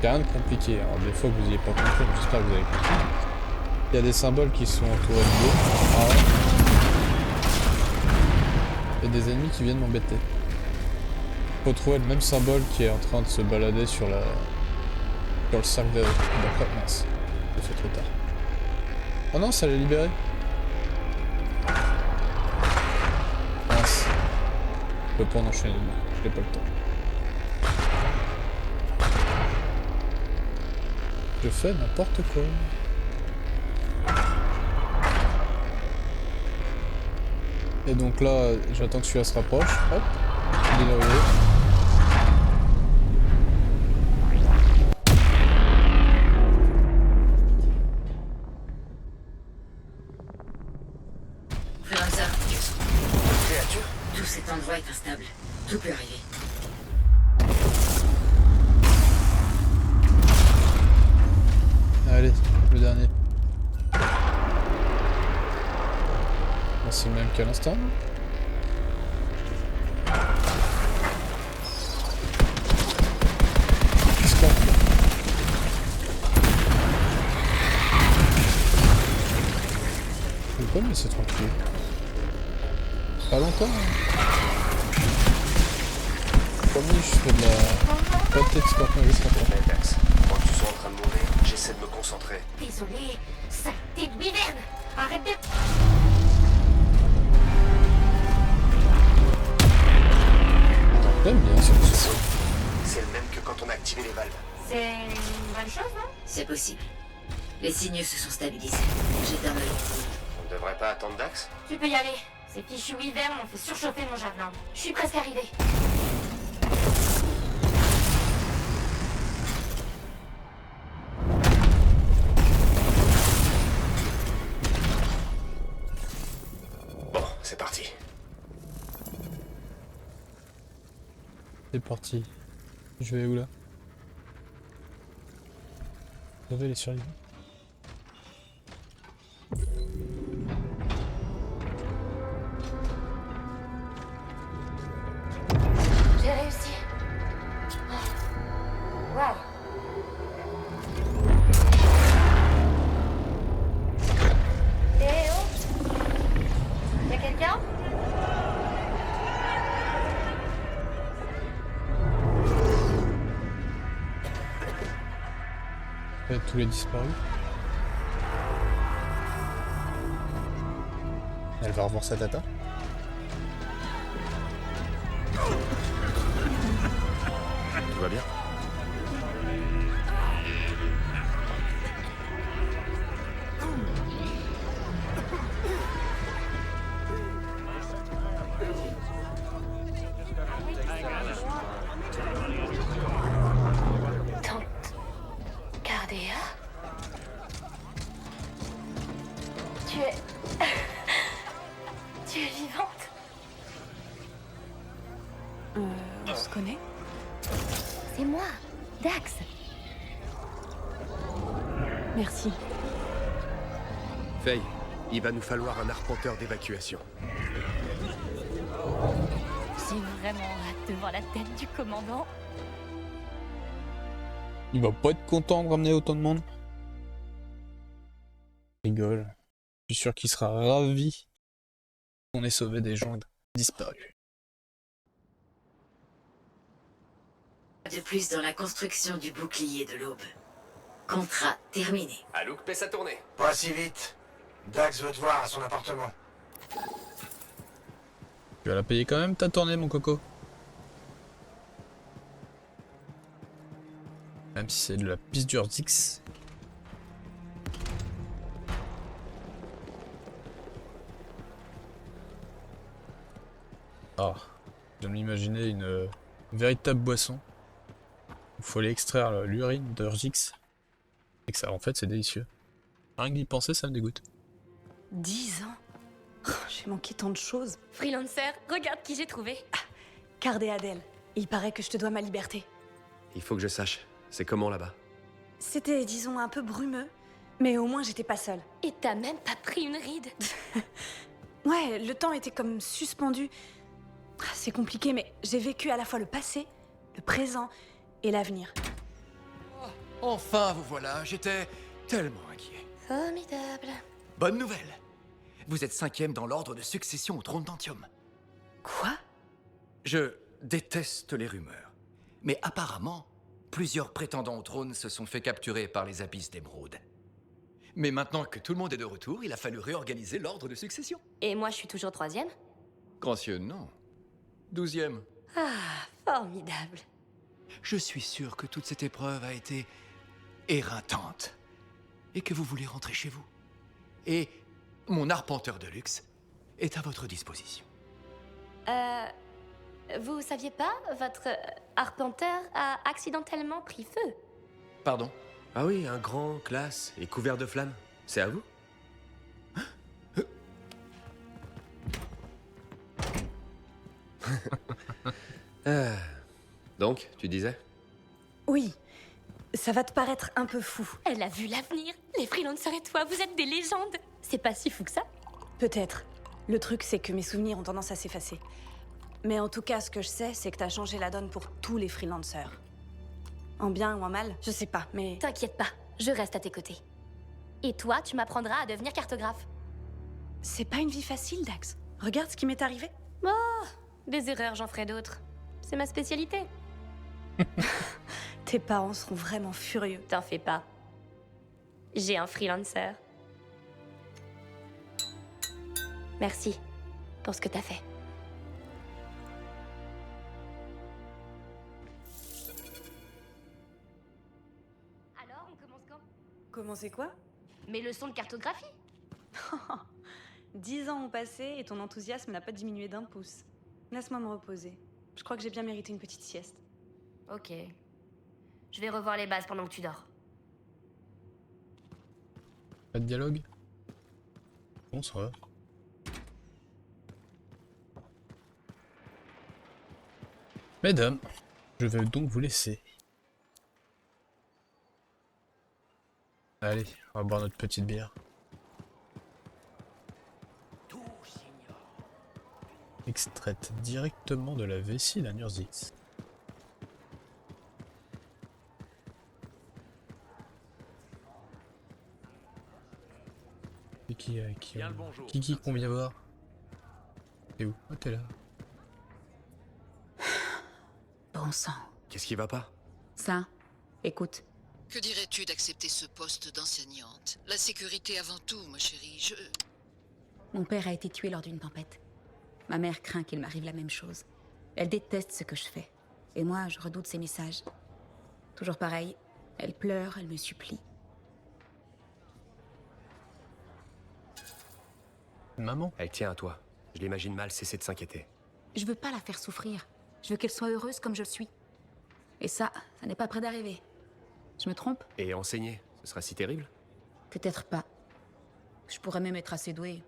Rien de compliqué, alors des fois que vous n'ayez pas compris, mais j'espère que vous avez compris. Il y a des symboles qui sont entourés de bleu. Ah ouais. Il y a des ennemis qui viennent m'embêter. Faut trouver le même symbole qui est en train de se balader sur la... sur le cercle de... D'accord, mince. J'ai fait trop tard. Oh non, ça l'a libéré. Mince. Je peux pas en enchaîner, je n'ai pas le temps. Je fais n'importe quoi. Et donc là, j'attends que celui-là se rapproche. Hop, il est là où il est. Freelancer, Créature? tout cet endroit est instable. Tout peut arriver. Allez, le dernier. C'est le même qu'à l'instant. Scorpion. Je peux pas me laisser tranquille. Pas longtemps. Comme je fais de la pâté de scorpion jusqu'à temps. Mais Dax, quand tu sois en train de mourir, j'essaie de me concentrer. Désolé, saleté de wyvern. Arrête de... J'aime bien ce petit. C'est le même que quand on a activé les valves. C'est une bonne chose, non? C'est possible. Les signaux se sont stabilisés. J'éteins le lentille. On ne devrait pas attendre Dax? Tu peux y aller. Ces fichus wyverns m'ont fait surchauffer mon javelin. Je suis presque arrivé. Bon, c'est parti. C'est parti. Je vais où là? Sauver les survivants. J'ai réussi. Waouh. Eh oh! Y'a quelqu'un? Tous les disparus. Elle va revoir sa data. Tout va bien? Tante Cardea? Tu es... tu es vivante? On se connaît? C'est moi, Dax. Merci. Faye, il va nous falloir un arpenteur d'évacuation. J'ai vraiment hâte de voir la tête du commandant. Il va pas être content de ramener autant de monde. Rigole. Je suis sûr qu'il sera ravi qu'on ait sauvé des gens disparus. De plus dans la construction du bouclier de l'aube. Contrat terminé. Alouk, paie sa tournée. Pas si vite. Dax veut te voir à son appartement. Tu vas la payer quand même ta tournée, mon coco. Même si c'est de la piste du X. Ah, je viens de m'imaginer une véritable boisson. Il faut aller extraire l'urine d'Urgix. Et que ça, en fait, c'est délicieux. Rien que d'y penser, ça me dégoûte. 10 ans. Oh, j'ai manqué tant de choses. Freelancer, regarde qui j'ai trouvé. Card et Adèle, il paraît que je te dois ma liberté. Il faut que je sache. C'est comment là-bas? C'était, disons, un peu brumeux, mais au moins j'étais pas seule. Et t'as même pas pris une ride. Ouais, le temps était comme suspendu. C'est compliqué, mais j'ai vécu à la fois le passé, le présent et l'avenir. Enfin, vous voilà, j'étais tellement inquiet. Formidable. Bonne nouvelle. Vous êtes 5e dans l'ordre de succession au trône d'Antium. Quoi? Je déteste les rumeurs. Mais apparemment, plusieurs prétendants au trône se sont fait capturer par les abysses d'Émeraude. Mais maintenant que tout le monde est de retour, il a fallu réorganiser l'ordre de succession. Et moi, je suis toujours 3e? Gracieux, non. 12e. Ah, formidable. Je suis sûr que toute cette épreuve a été éreintante. Et que vous voulez rentrer chez vous. Et mon arpenteur de luxe est à votre disposition. Vous saviez pas? Votre arpenteur a accidentellement pris feu. Pardon? Ah oui, un grand, classe et couvert de flammes. C'est à vous? Ah. Donc, tu disais? Oui, ça va te paraître un peu fou. Elle a vu l'avenir. Les freelancers et toi, vous êtes des légendes. C'est pas si fou que ça. Peut-être. Le truc, c'est que mes souvenirs ont tendance à s'effacer. Mais en tout cas, ce que je sais, c'est que t'as changé la donne pour tous les freelancers. En bien ou en mal, je sais pas, mais... T'inquiète pas, je reste à tes côtés. Et toi, tu m'apprendras à devenir cartographe. C'est pas une vie facile, Dax. Regarde ce qui m'est arrivé. Oh, des erreurs, j'en ferai d'autres. C'est ma spécialité. Tes parents seront vraiment furieux. T'en fais pas. J'ai un freelancer. Merci pour ce que t'as fait. Alors, on commence quand? Commencer quoi? Mes leçons de cartographie. 10 ans ont passé et ton enthousiasme n'a pas diminué d'un pouce. Laisse-moi me reposer. Je crois que j'ai bien mérité une petite sieste. Ok. Je vais revoir les bases pendant que tu dors. Pas de dialogue? Bonsoir. Mesdames, je vais donc vous laisser. Allez, on va boire notre petite bière. Extraite directement de la vessie d'un Urzix. Et qui qu'on vient voir? T'es où? Oh, t'es là. Bon sang. Qu'est-ce qui va pas? Ça, écoute. Que dirais-tu d'accepter ce poste d'enseignante? La sécurité avant tout, ma chérie, Mon père a été tué lors d'une tempête. Ma mère craint qu'il m'arrive la même chose. Elle déteste ce que je fais. Et moi, je redoute ses messages. Toujours pareil, elle pleure, elle me supplie. Maman? Elle tient à toi. Je l'imagine mal cesser de s'inquiéter. Je veux pas la faire souffrir. Je veux qu'elle soit heureuse comme je suis. Et ça n'est pas près d'arriver. Je me trompe? Et enseigner, ce sera si terrible? Peut-être pas. Je pourrais même être assez douée.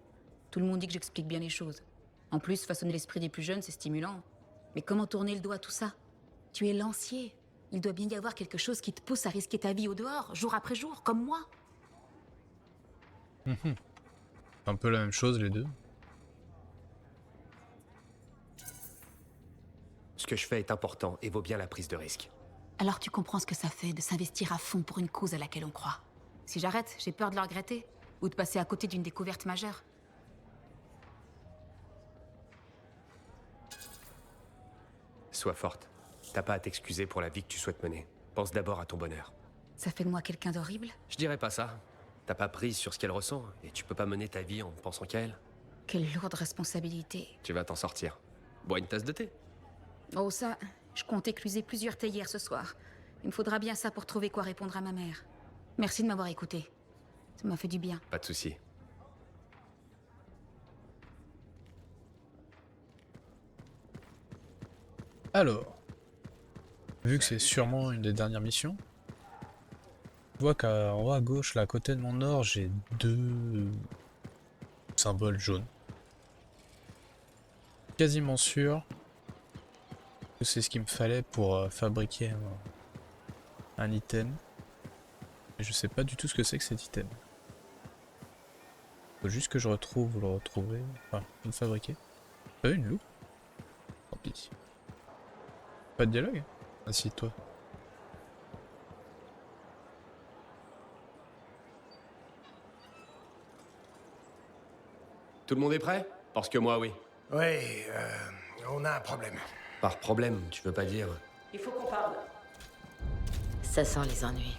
Tout le monde dit que j'explique bien les choses. En plus, façonner l'esprit des plus jeunes, c'est stimulant. Mais comment tourner le dos à tout ça? Tu es lancier. Il doit bien y avoir quelque chose qui te pousse à risquer ta vie au dehors, jour après jour, comme moi. Un peu la même chose, les deux. Ce que je fais est important et vaut bien la prise de risque. Alors tu comprends ce que ça fait de s'investir à fond pour une cause à laquelle on croit. Si j'arrête, j'ai peur de le regretter. Ou de passer à côté d'une découverte majeure. Sois forte. T'as pas à t'excuser pour la vie que tu souhaites mener. Pense d'abord à ton bonheur. Ça fait de moi quelqu'un d'horrible? Je dirais pas ça. T'as pas prise sur ce qu'elle ressent et tu peux pas mener ta vie en pensant qu'à elle. Quelle lourde responsabilité. Tu vas t'en sortir. Bois une tasse de thé. Oh ça, je compte écluser plusieurs théières ce soir. Il me faudra bien ça pour trouver quoi répondre à ma mère. Merci de m'avoir écouté. Ça m'a fait du bien. Pas de souci. Alors, vu que c'est sûrement une des dernières missions, vois qu'en haut à gauche, là, à côté de mon or, j'ai 2 symboles jaunes. Quasiment sûr que c'est ce qu'il me fallait pour fabriquer un item. Mais je sais pas du tout ce que c'est que cet item. Faut juste que je retrouve le retrouver. Enfin, le fabriquer. T'as vu une loupe? Tant pis. Pas de dialogue? Assieds-toi. Tout le monde est prêt? Parce que moi, oui. Oui, on a un problème. Par problème, tu veux pas dire... Il faut qu'on parle. Ça sent les ennuis.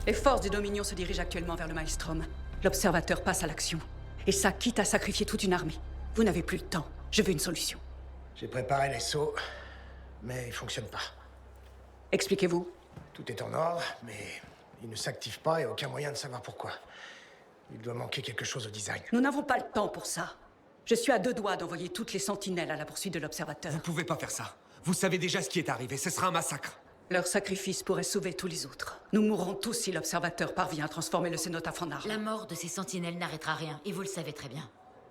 Les forces du Dominion se dirigent actuellement vers le Maelstrom. L'Observateur passe à l'action. Et ça quitte à sacrifier toute une armée. Vous n'avez plus le temps. Je veux une solution. J'ai préparé les sauts, mais il fonctionne pas. Expliquez-vous. Tout est en ordre, mais il ne s'active pas et aucun moyen de savoir pourquoi. Il doit manquer quelque chose au design. Nous n'avons pas le temps pour ça. Je suis à 2 doigts d'envoyer toutes les sentinelles à la poursuite de l'Observateur. Vous pouvez pas faire ça. Vous savez déjà ce qui est arrivé. Ce sera un massacre. Leur sacrifice pourrait sauver tous les autres. Nous mourrons tous si l'Observateur parvient à transformer le Cénotaphe en arme. La mort de ces sentinelles n'arrêtera rien, et vous le savez très bien.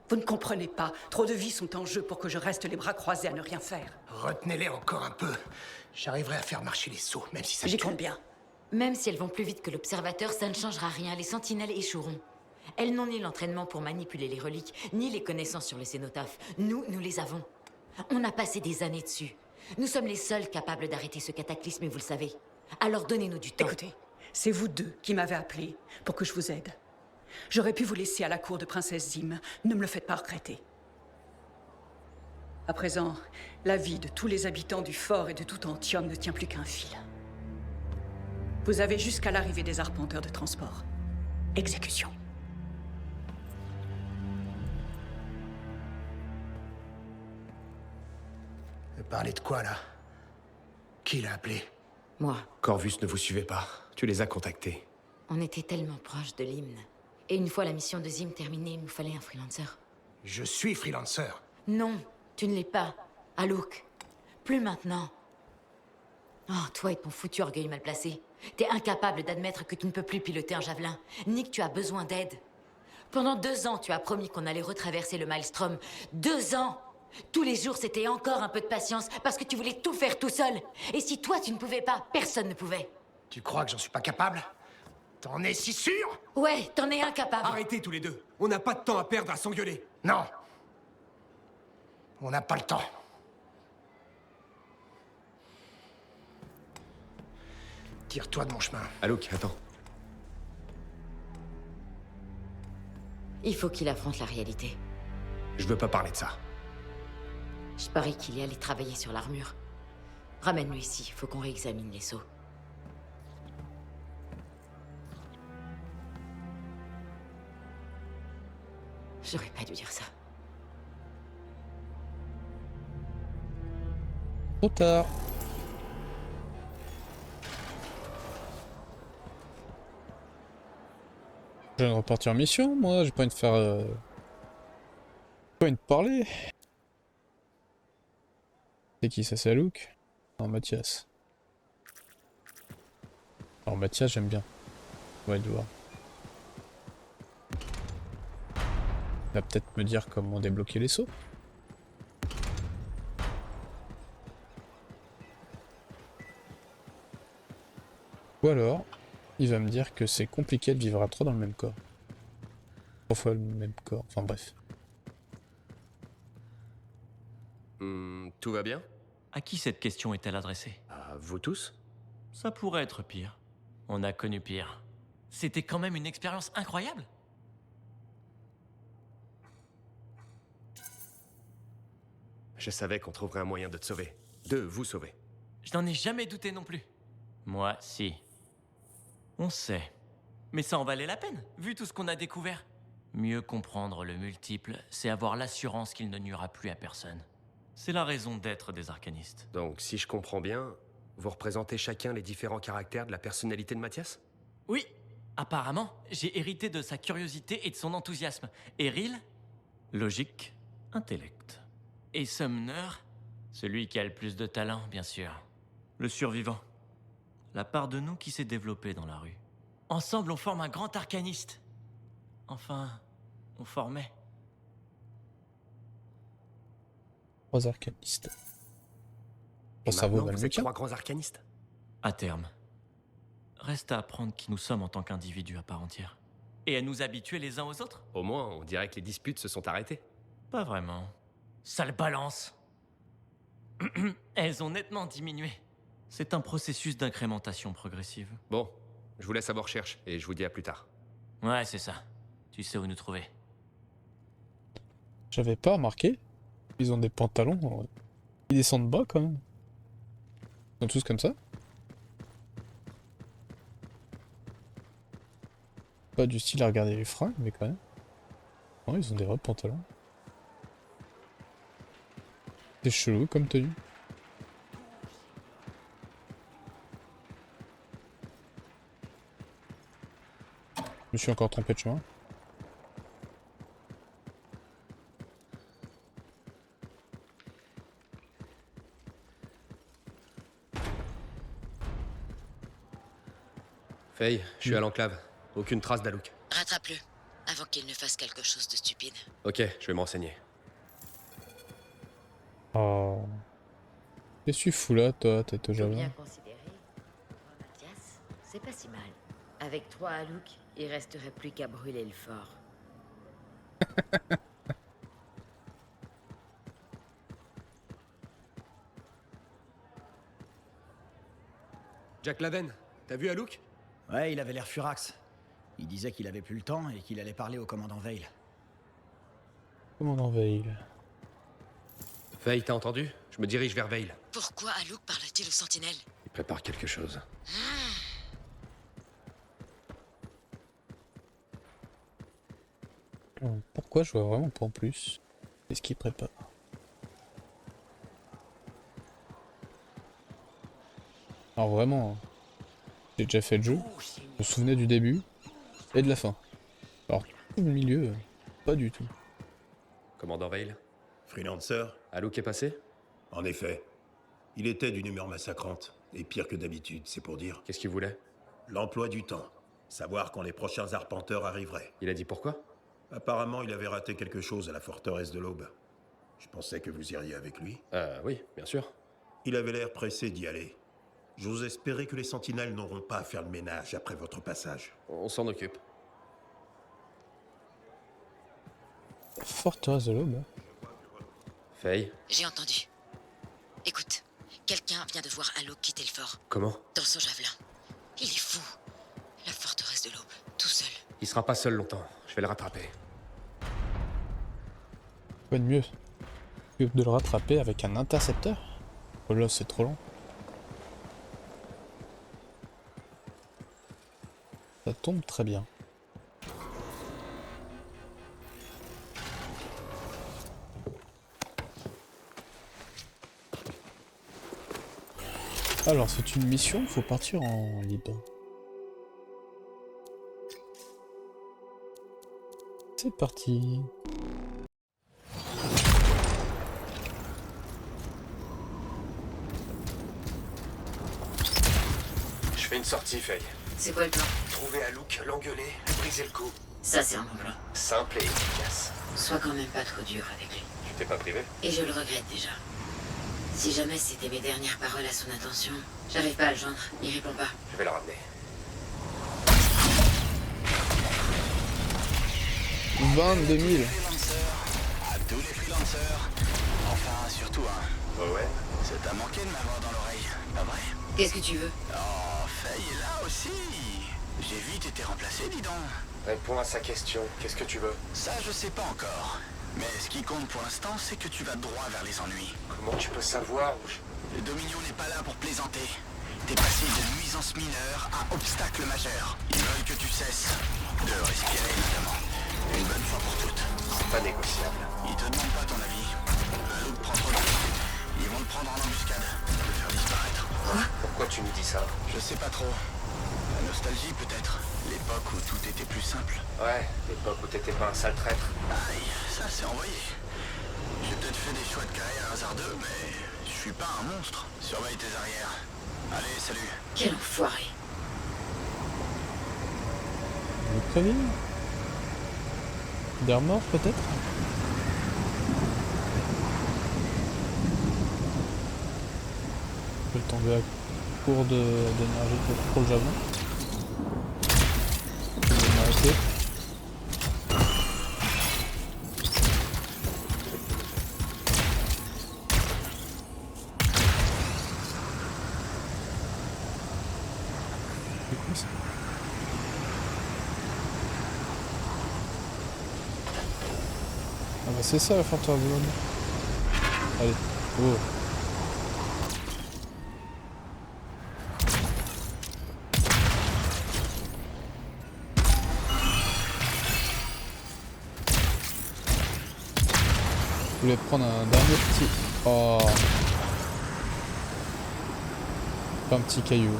Vous ne comprenez pas. Trop de vies sont en jeu pour que je reste les bras croisés à ne rien faire. Retenez-les encore un peu. J'arriverai à faire marcher les sauts, même si ça J'y tue. compte bien. Même si elles vont plus vite que l'Observateur, ça ne changera rien, les sentinelles échoueront. Elles n'ont ni l'entraînement pour manipuler les reliques, ni les connaissances sur les cénotaphes. Nous les avons. On a passé des années dessus. Nous sommes les seuls capables d'arrêter ce cataclysme, et vous le savez. Alors donnez-nous du temps. Écoutez, c'est vous deux qui m'avez appelé pour que je vous aide. J'aurais pu vous laisser à la cour de Princesse Zim. Ne me le faites pas regretter. À présent, la vie de tous les habitants du fort et de tout Antium ne tient plus qu'un fil. Vous avez jusqu'à l'arrivée des arpenteurs de transport. Exécution. Parler de quoi, là? Qui l'a appelé? Moi. Corvus ne vous suivait pas. Tu les as contactés. On était tellement proches de l'hymne. Et une fois la mission de Zim terminée, il nous fallait un freelancer. Je suis freelancer. Non, tu ne l'es pas. Alouk. Plus maintenant. Oh, toi et ton foutu orgueil mal placé. T'es incapable d'admettre que tu ne peux plus piloter un javelin, ni que tu as besoin d'aide. Pendant 2 ans, tu as promis qu'on allait retraverser le Maelstrom. 2 ans! Tous les jours, c'était encore un peu de patience, parce que tu voulais tout faire tout seul. Et si toi, tu ne pouvais pas, personne ne pouvait. Tu crois que j'en suis pas capable? T'en es si sûr? Ouais, t'en es incapable. Arrêtez tous les deux. On n'a pas de temps à perdre à s'engueuler. Non. On n'a pas le temps. Tire-toi de mon chemin. Alouk, attends. Il faut qu'il affronte la réalité. Je veux pas parler de ça. Je parie qu'il est allé travailler sur l'armure. Ramène-le ici, faut qu'on réexamine les sceaux. J'aurais pas dû dire ça. Trop tard. Je viens de repartir en mission, moi, j'ai pas envie de faire... pas envie de parler. C'est qui ça, c'est Alouk? Non, Mathias. Alors Mathias, j'aime bien. Ouais, de voir. Il va peut-être me dire comment débloquer les sauts. Ou alors, il va me dire que c'est compliqué de vivre à 3 dans le même corps. 3 fois le même corps, enfin bref. Tout va bien? À qui cette question est-elle adressée? À vous tous? Ça pourrait être pire. On a connu pire. C'était quand même une expérience incroyable. Je savais qu'on trouverait un moyen de te sauver. De vous sauver. Je n'en ai jamais douté non plus. Moi, si. On sait. Mais ça en valait la peine, vu tout ce qu'on a découvert. Mieux comprendre le multiple, c'est avoir l'assurance qu'il ne nuira plus à personne. C'est la raison d'être des arcanistes. Donc, si je comprends bien, vous représentez chacun les différents caractères de la personnalité de Mathias? Oui, apparemment, j'ai hérité de sa curiosité et de son enthousiasme. Eril, logique, intellect. Et Sumner, celui qui a le plus de talent, bien sûr. Le survivant. La part de nous qui s'est développée dans la rue. Ensemble, on forme un grand arcaniste. Enfin, on formait. 3 arcanistes. Et Ça vaut maintenant, vous êtes Malmukia. 3 grands arcanistes. À terme. Reste à apprendre qui nous sommes en tant qu'individus à part entière. Et à nous habituer les uns aux autres. Au moins, on dirait que les disputes se sont arrêtées. Pas vraiment. Sale balance. Elles ont nettement diminué. C'est un processus d'incrémentation progressive. Bon, je vous laisse à vos recherches et je vous dis à plus tard. Ouais, c'est ça. Tu sais où nous trouver. J'avais pas remarqué. Ils ont des pantalons. Ils descendent bas quand même. Ils sont tous comme ça. Pas du style à regarder les fringues, mais quand même. Non, ils ont des vrais pantalons. C'est chelou comme tenue. Je me suis encore trompé de chemin. Faye, je suis à l'enclave. Aucune trace d'Alouk. Rattrape-le, avant qu'il ne fasse quelque chose de stupide. Ok, je vais me renseigner. Oh. Qu'est-ce que tu fous là, toi, tête au Faut javelin? bien considérer, Mathias, c'est pas si mal. Avec 3 Alouk, il resterait plus qu'à brûler le fort. Jack Laven, t'as vu Alouk? Ouais, il avait l'air furax. Il disait qu'il avait plus le temps et qu'il allait parler au commandant Veil. Commandant Veil. Faye, t'as entendu? Je me dirige vers Veil. Pourquoi Alouk parle-t-il aux sentinelles? Il prépare quelque chose. Pourquoi je vois vraiment pas en plus? Qu'est-ce qu'il prépare? Alors vraiment, j'ai déjà fait le jeu. Je me souvenais du début et de la fin. Alors tout le milieu, pas du tout. Commandant Veil? Freelancer? Alouk est passé? En effet. Il était d'une humeur massacrante. Et pire que d'habitude, c'est pour dire. Qu'est-ce qu'il voulait? L'emploi du temps. Savoir quand les prochains arpenteurs arriveraient. Il a dit pourquoi? Apparemment, il avait raté quelque chose à la forteresse de l'Aube. Je pensais que vous iriez avec lui. Oui, bien sûr. Il avait l'air pressé d'y aller. J'ose espérer que les sentinelles n'auront pas à faire le ménage après votre passage. On s'en occupe. Forteresse de l'Aube. Faye? J'ai entendu. Écoute, quelqu'un vient de voir Alouk quitter le fort. Comment? Dans son javelin. Il est fou. La forteresse de l'Aube, tout seul. Il sera pas seul longtemps. Je vais le rattraper. Quoi de mieux que de le rattraper avec un intercepteur? Oh là, c'est trop long. Ça tombe très bien. Alors, c'est une mission, il faut partir en libre. C'est parti. Je fais une sortie, Faye. C'est quoi le plan? Trouver Alouk, l'engueuler, lui briser le cou. Ça, c'est un bon plan. Simple et efficace. Sois quand même pas trop dur avec lui. Tu t'es pas privé? Et je le regrette déjà. Si jamais c'était mes dernières paroles à son attention, j'arrive pas à le joindre, il répond pas. Je vais le ramener. 22 000. À tous les freelancers. Enfin, surtout un. Oh ouais? Ça t'a manqué de m'avoir dans l'oreille, pas vrai? Qu'est-ce que tu veux? Oh, Faye est là aussi. J'ai vite été remplacé, dis donc. Réponds à sa question. Qu'est-ce que tu veux? Ça, je sais pas encore. Mais ce qui compte pour l'instant, c'est que tu vas droit vers les ennuis. Comment tu peux savoir? Le Dominion n'est pas là pour plaisanter. T'es passé de nuisance mineure à obstacle majeur. Ils veulent que tu cesses de respirer, notamment. Une bonne fois pour toutes. C'est pas négociable. Ils te demandent pas ton avis. Alouk prend trop d'habitude. Ils vont te prendre en embuscade. Te faire disparaître. Quoi? Pourquoi tu me dis ça? Je sais pas trop. La nostalgie, peut-être. L'époque où tout était plus simple. Ouais, l'époque où t'étais pas un sale traître. Aïe, ça c'est envoyé. J'ai peut-être fait des choix de carrière hasardeux, mais je suis pas un monstre. Surveille tes arrières. Allez, salut. Quel enfoiré. Vous le prévenez? Des remords peut-être? Je vais tomber à court d'énergie pour le javelin. Je vais m'arrêter. C'est quoi ça? Ah bah c'est ça la forteresse de l'homme. Allez, oh. Je voulais prendre un dernier petit... Oh. Pas un petit caillou.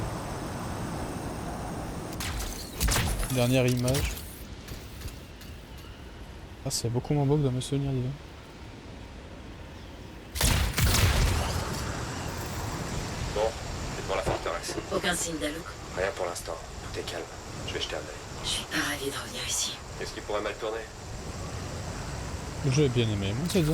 Dernière image. Ah, c'est beaucoup moins beau que dans mes souvenirs, dis donc. Bon, c'est pour la forteresse. Aucun signe d'Alouk. Rien pour l'instant. Tout est calme. Je vais jeter un œil. Je suis pas ravie de revenir ici. Qu'est-ce qui pourrait mal tourner? J'ai bien aimé, moi, c'est ça.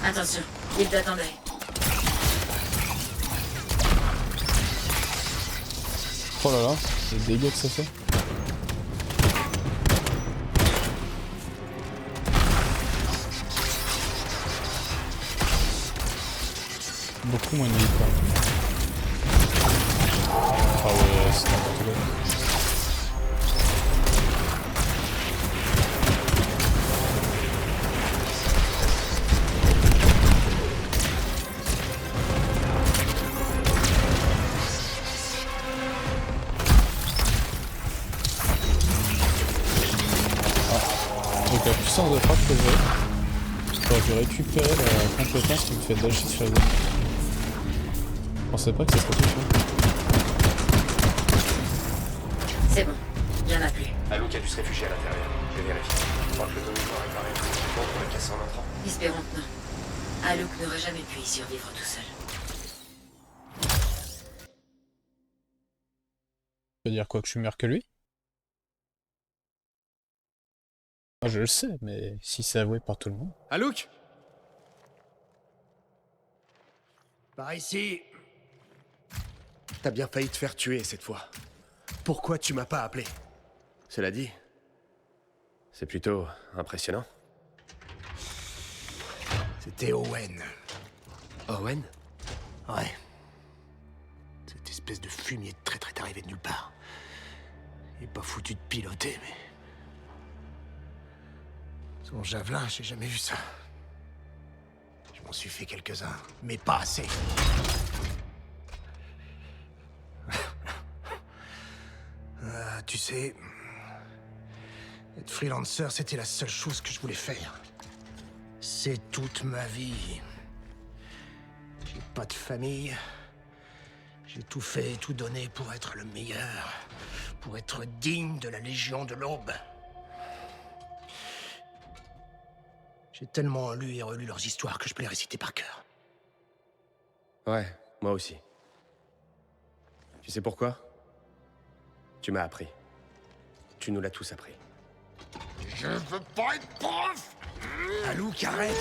Attention, il doit tomber. Oh là là, les dégâts que ça fait. Beaucoup moins de vie quoi. Ah ouais, c'est n'importe quoi. Donc la puissance de frappe que j'ai, j'aurais dû récupérer la compétence qui me fait dasher sur les autres. Je pensais pas que ça serait suffisant. C'est bon, il y en a plus. Alouk a dû se réfugier à l'intérieur. Je vais vérifier. Je crois que le domino a réparé tout ce qu'on pour le casser en entrant. Espérons que non. Alouk n'aurait jamais pu y survivre tout seul. Ça veut dire quoi, que je suis meilleur que lui? Ah, je le sais, mais si c'est avoué par tout le monde... Alouk! Par ici. T'as bien failli te faire tuer cette fois. Pourquoi tu m'as pas appelé? Cela dit, c'est plutôt impressionnant. C'était Owen. Owen? Ouais. Cette espèce de fumier de traître est arrivé de nulle part. Il est pas foutu de piloter, mais... Son javelin, j'ai jamais vu ça. Je m'en suis fait quelques-uns, mais pas assez. Tu sais... Être freelancer, c'était la seule chose que je voulais faire. C'est toute ma vie. J'ai pas de famille. J'ai tout fait, tout donné pour être le meilleur. Pour être digne de la Légion de l'Aube. J'ai tellement lu et relu leurs histoires que je peux les réciter par cœur. Ouais, moi aussi. Tu sais pourquoi? Tu m'as appris. Tu nous l'as tous appris. Je veux pas être prof! Alouk, arrête!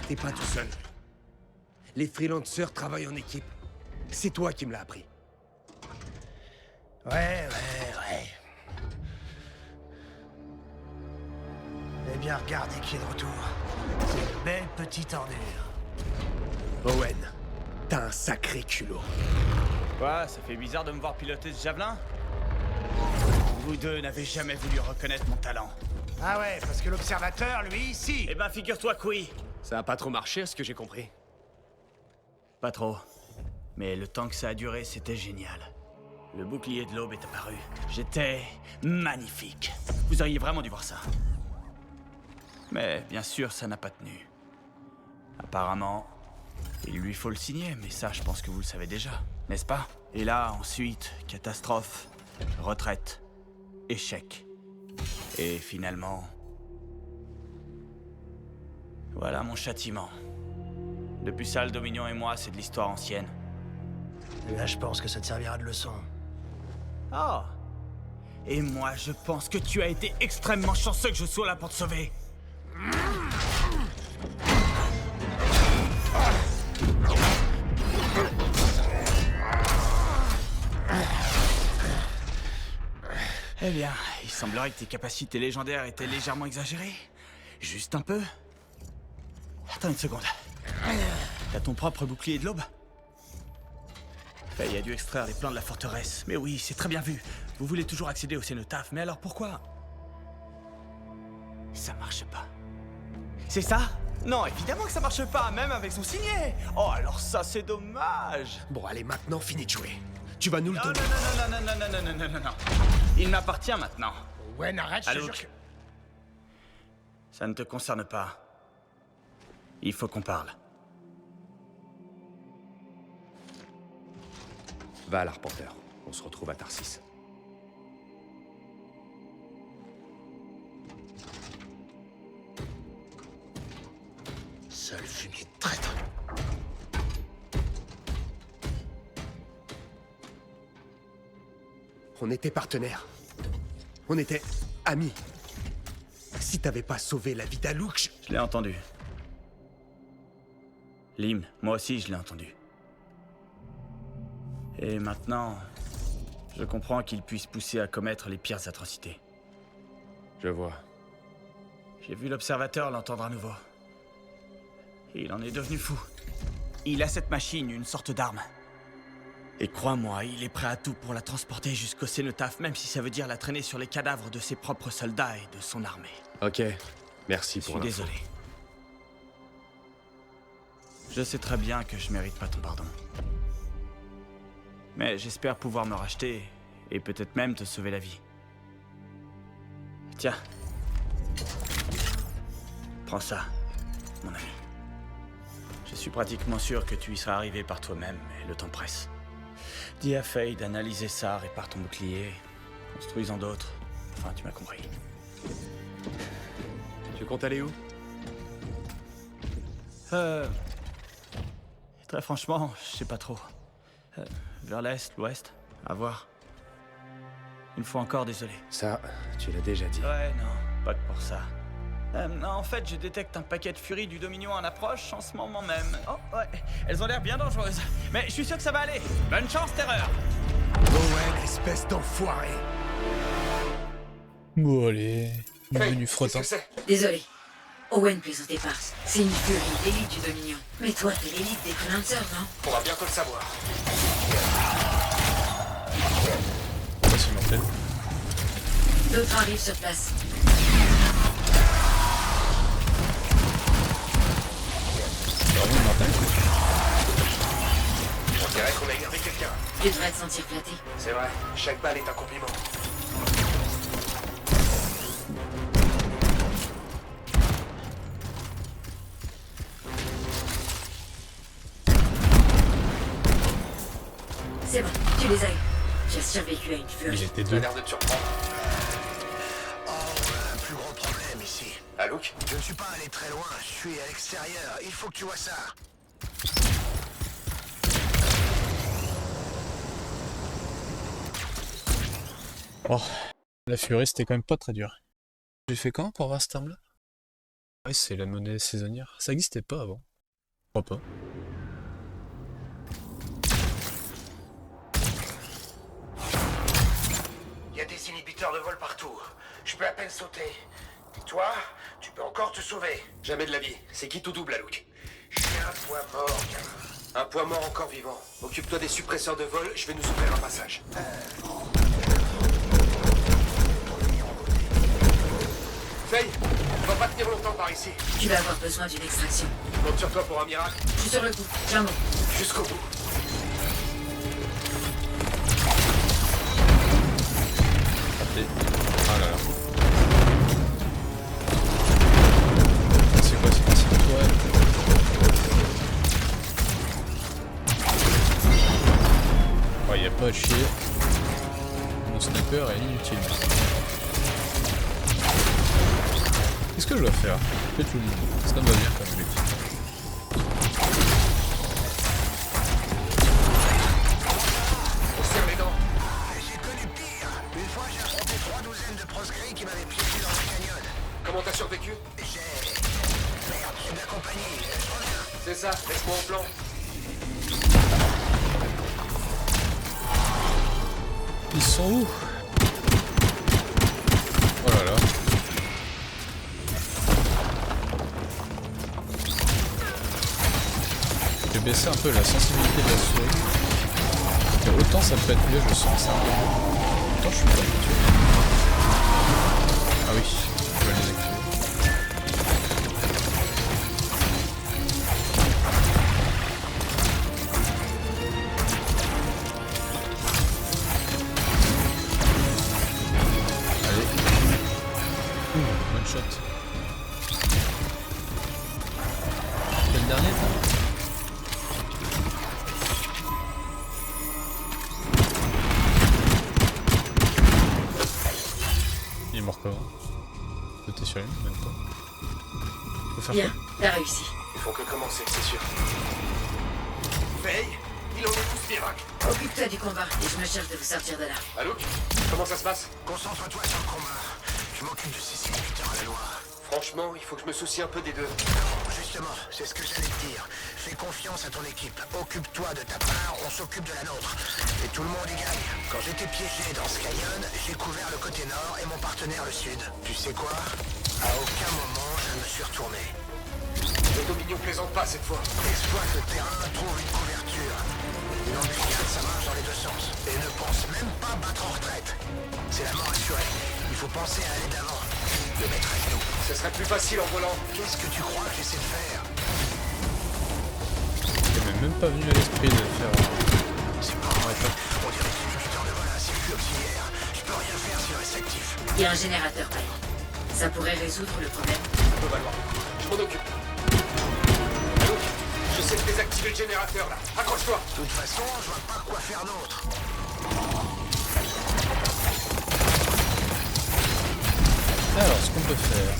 T'es pas tout seul. Les freelancers travaillent en équipe. C'est toi qui me l'as appris. Ouais. Eh bien, regardez qui est de retour. C'est une belle petite ordure. Owen, t'as un sacré culot. Quoi, ça fait bizarre de me voir piloter ce javelin? Vous deux n'avez jamais voulu reconnaître mon talent. Ah ouais, parce que l'observateur, lui, si. Eh ben, figure-toi que oui. Ça a pas trop marché, à ce que j'ai compris. Pas trop. Mais le temps que ça a duré, c'était génial. Le bouclier de l'Aube est apparu. J'étais magnifique. Vous auriez vraiment dû voir ça. Mais bien sûr, ça n'a pas tenu. Apparemment, il lui faut le signer, mais ça, je pense que vous le savez déjà, n'est-ce pas? Et là, ensuite, catastrophe, retraite, échec. Et finalement, Voilà mon châtiment. Depuis ça, le Dominion et moi, c'est de l'histoire ancienne. Là, je pense que ça te servira de leçon. Oh. Et moi, je pense que tu as été extrêmement chanceux que je sois là pour te sauver. Eh bien, il semblerait que tes capacités légendaires étaient légèrement exagérées. Juste un peu. Attends une seconde. T'as ton propre bouclier de l'aube? Faye a dû extraire les plans de la forteresse. Mais oui, c'est très bien vu. Vous voulez toujours accéder au cénotaphe, mais alors pourquoi? Ça marche pas. C'est ça? Non, évidemment que ça marche pas, même avec son signet. Oh, alors ça, c'est dommage. Bon, allez, maintenant, finis de jouer. Tu vas nous le donner. Non. Il m'appartient maintenant. Ouais, arrête, je te jure Alouk. Ça ne te concerne pas. Il faut qu'on parle. Va à l'Arpenteur. On se retrouve à Tarsis. Seul fumier de traître. On était partenaires. On était amis. Si t'avais pas sauvé la vie d'Alouk, Je l'ai entendu. L'hymne, moi aussi je l'ai entendu. Et maintenant, je comprends qu'il puisse pousser à commettre les pires atrocités. Je vois. J'ai vu l'observateur l'entendre à nouveau. Et il en est devenu fou. Il a cette machine, une sorte d'arme. Et crois-moi, il est prêt à tout pour la transporter jusqu'au cénotaphe, même si ça veut dire la traîner sur les cadavres de ses propres soldats et de son armée. Ok. Merci Je pour suis l'info. désolé. Je sais très bien que je mérite pas ton pardon. Mais j'espère pouvoir me racheter et peut-être même te sauver la vie. Tiens. Prends ça, mon ami. Je suis pratiquement sûr que tu y seras arrivé par toi-même, mais le temps presse. Dis à Faye d'analyser ça, répare ton bouclier, construis-en d'autres. Enfin, tu m'as compris. Tu comptes aller où? Très franchement, je sais pas trop. Vers l'est, l'ouest, à voir. Une fois encore, désolé. Ça, tu l'as déjà dit. Ouais, non, pas que pour ça. En fait, je détecte un paquet de furies du Dominion en approche en ce moment même. Oh, ouais, elles ont l'air bien dangereuses. Mais je suis sûr que ça va aller. Bonne chance, Terreur. Owen, espèce d'enfoiré. Bon, allez. Bienvenue frottant. Désolé. Owen plaisantait pas. C'est une furie, l'élite du Dominion. Mais toi, t'es l'élite des Freelancers, non? On va bientôt le savoir. C'est mortel. D'autres arrivent sur place. C'est vraiment mortel. On dirait qu'on a énervé quelqu'un. Tu devrais te sentir flatté. C'est vrai, chaque balle est un compliment. C'est bon, tu les as eu. J'ai survécu à une furie. Il était Ça a deux. l'air de te surprendre. Oh, un plus gros problème ici. Alouk? Je ne suis pas allé très loin, je suis à l'extérieur. Il faut que tu vois ça. Oh, la furie, c'était quand même pas très dur. J'ai fait quand pour avoir cette arme-là? Ouais, c'est la monnaie saisonnière. Ça existait pas avant. Je crois pas. Il y a des inhibiteurs de vol partout. Je peux à peine sauter. Toi, tu peux encore te sauver. Jamais de la vie. C'est qui tout double, Alouk? J'ai un poids mort, gamin. Un poids mort encore vivant. Occupe-toi des suppresseurs de vol, je vais nous ouvrir un passage. Faye, on va pas tenir longtemps par ici. Tu vas avoir besoin d'une extraction. Je compte sur toi pour un miracle. Je suis sur le coup, tiens bon. Jusqu'au bout. Ah là là. C'est quoi cette petite toile? Ouais, y a pas à chier. Mon sniper est inutile. Qu'est-ce que je dois faire? Fais tout le monde. Ça me va bien comme objectif. On serre les dents. J'ai connu pire. Une fois, j'ai affronté 3 douzaines de proscrits qui m'avaient piégé dans le canyon. Comment t'as survécu? Merde, j'ai de la compagnie. Je reviens. C'est ça, laisse-moi en plan. Ils sont où? Oh là là. J'ai baissé un peu la sensibilité de la souris. Et autant ça peut être mieux, je sens ça. Autant je suis pas habitué. Ah oui, je vais les activer. One shot. C'est le dernier, ça? Il est mort comment? Sauter sur lui, même pas. Faut faire Bien, quoi? t'as réussi. Il faut que commencer, c'est sûr. Veille, il en est tout ce miracle. Occupe-toi du combat et je me cherche de vous sortir de là. Allô? Comment ça se passe? Concentre-toi sur le combat. Je m'occupe de ces serviteurs à la loi. Franchement, il faut que je me soucie un peu des deux. Justement, c'est ce que j'allais te dire. Fais confiance à ton équipe. Occupe-toi de ta part, on s'occupe de la nôtre. Et tout le monde y gagne. Quand j'étais piégé dans ce canyon, j'ai couvert le côté nord et mon partenaire le sud. Tu sais quoi? À aucun moment, je ne me suis retourné. Le Dominion plaisante pas cette fois. Exploite le terrain, trouve une couverture. Une embuscade, ça marche dans les deux sens. Et ne pense même pas battre en retraite. C'est la mort assurée. Il faut penser à aller d'avant. Le mettre à genoux. Ce serait plus facile en volant. Qu'est-ce que tu crois que j'essaie de faire? Ça m'est même pas venu à l'esprit de faire C'est pas vrai. On dirait que l'inhibiteur de vol a un circuit auxiliaire. Je peux rien faire s'il reste actif. Il y a un générateur, Paris. Ça pourrait résoudre le problème. Ça peut valoir. Je m'en occupe. Allô? J'essaie de désactiver le générateur là. Accroche-toi. De toute façon, je vois pas quoi faire d'autre. Alors, ce qu'on peut faire...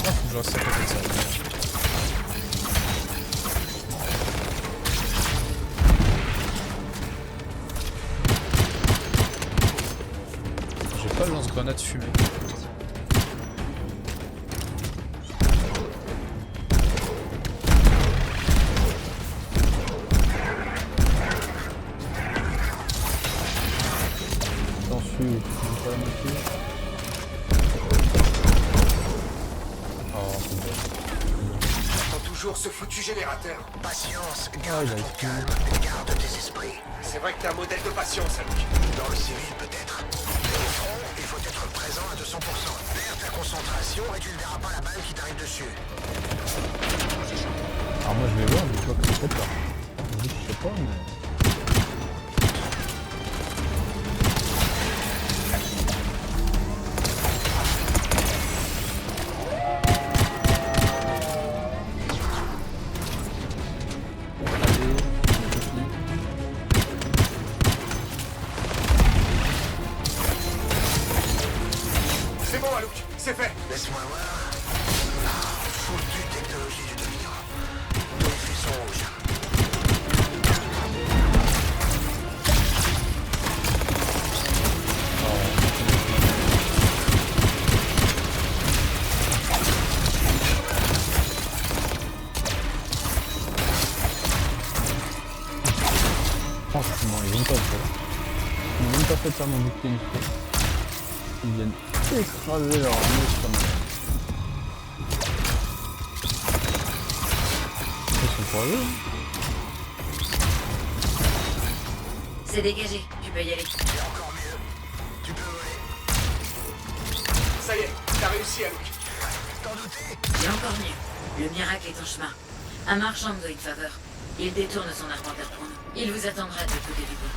Ah, faut que je reste à côté de ça. J'ai pas le lance-grenade fumé. J'en suis pas la moitié. J'entends toujours ce foutu générateur. Patience, garde ton calme, garde tes esprits. C'est vrai que t'es un modèle de patience, Luc. Dans le civil, peut-être. Mais au front, il faut être présent à 200%. Perds ta concentration et tu ne verras pas la balle qui t'arrive dessus. Alors moi je vais voir, mais je vois que c'est pas. Je sais pas, mais... C'est bon, Luc, c'est fait. Laisse-moi voir. Foutue technologie du Dominion. Tous les fuseaux rouges. Franchement, ils vont pas faire. Ils n'ont même pas fait faire mon bouclier une fois. Ils viennent écraser leur armée sur moi. Ils sont pas eux, hein. C'est dégagé, tu peux y aller. Et encore mieux. Tu peux voler. Ça y est, t'as réussi, Luc. T'en doutais? Et encore mieux. Le miracle est en chemin. Un marchand me doit une faveur. Il détourne son arpenteur pour nous. Il vous attendra de côté du pont.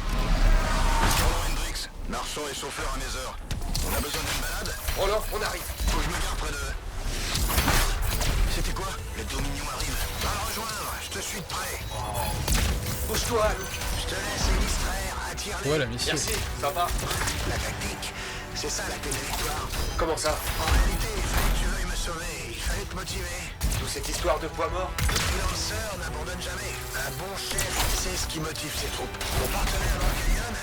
Hendrix, marchand et chauffeur à mes heures. On a besoin d'une balade? Oh là, on arrive. Faut que je me garde près d'eux. C'était quoi? Le Dominion arrive. Va le rejoindre, je te suis de près. Bouge-toi, Luc. Je te laisse les distraire, attire-les. Ouais, la mission. Merci, sympa. La tactique, c'est ça la clé de la victoire. Comment ça? En réalité, il fallait que tu veuilles me sauver, il fallait te motiver. Toute cette histoire de poids mort. Le freelancer n'abandonne jamais. Un bon chef sait ce qui motive ses troupes. Mon partenaire dans le canyon,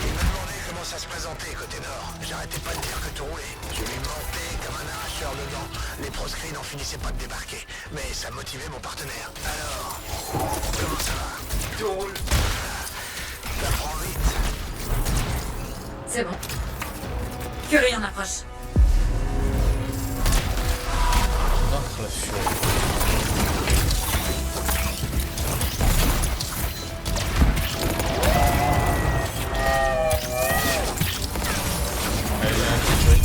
il m'a demandé comment ça se présentait côté nord. J'arrêtais pas de dire que tout roulait. Je lui mentais comme un arracheur de dents. Les proscrits n'en finissaient pas de débarquer. Mais ça motivait mon partenaire. Alors, comment ça va? Tout roule. T'apprends vite. C'est bon. Que rien n'approche. Ah, la furie. Allez, un petit truc.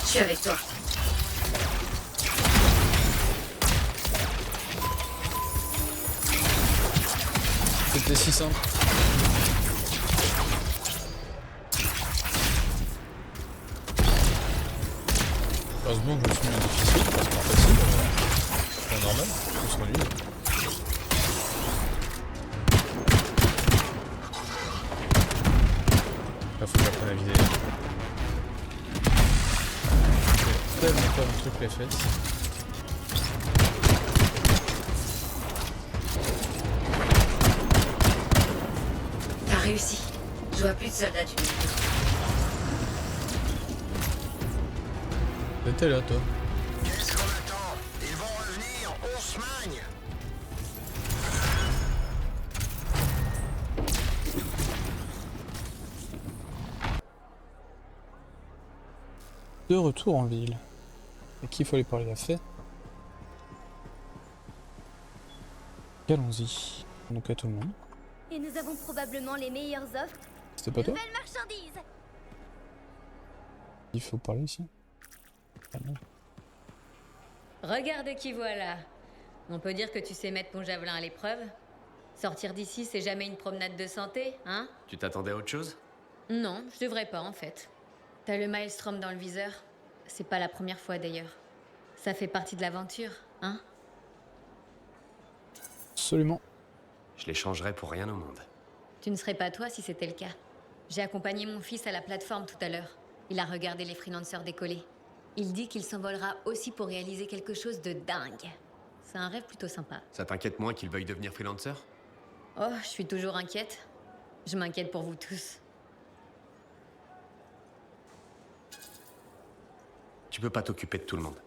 Je suis avec toi. C'était si simple. Heureusement que je me suis mis en difficile, parce qu'en facile, c'est normal, on se relie. Là, faut que j'apprenne à vider. J'ai tellement pas mon truc les fesses. T'as réussi. Je vois plus de soldats du milieu. T'étais là, toi. Qu'est-ce qu'on attend? Ils vont revenir, on se magne. De retour en ville. À qui il faut aller parler la fête? Allons-y. Donc à tout le monde. Et nous avons probablement les meilleures offres. C'était pas toi? Nouvelles marchandises. Il faut parler ici. Ah non. Regarde qui voilà. On peut dire que tu sais mettre ton javelin à l'épreuve. Sortir d'ici, c'est jamais une promenade de santé, hein? Tu t'attendais à autre chose? Non, je devrais pas en fait. T'as le Maelstrom dans le viseur. C'est pas la première fois d'ailleurs. Ça fait partie de l'aventure, hein? Absolument. Je l'échangerais pour rien au monde. Tu ne serais pas toi si c'était le cas. J'ai accompagné mon fils à la plateforme tout à l'heure. Il a regardé les freelancers décoller. Il dit qu'il s'envolera aussi pour réaliser quelque chose de dingue. C'est un rêve plutôt sympa. Ça t'inquiète moins qu'il veuille devenir freelancer? Oh, je suis toujours inquiète. Je m'inquiète pour vous tous. Tu peux pas t'occuper de tout le monde.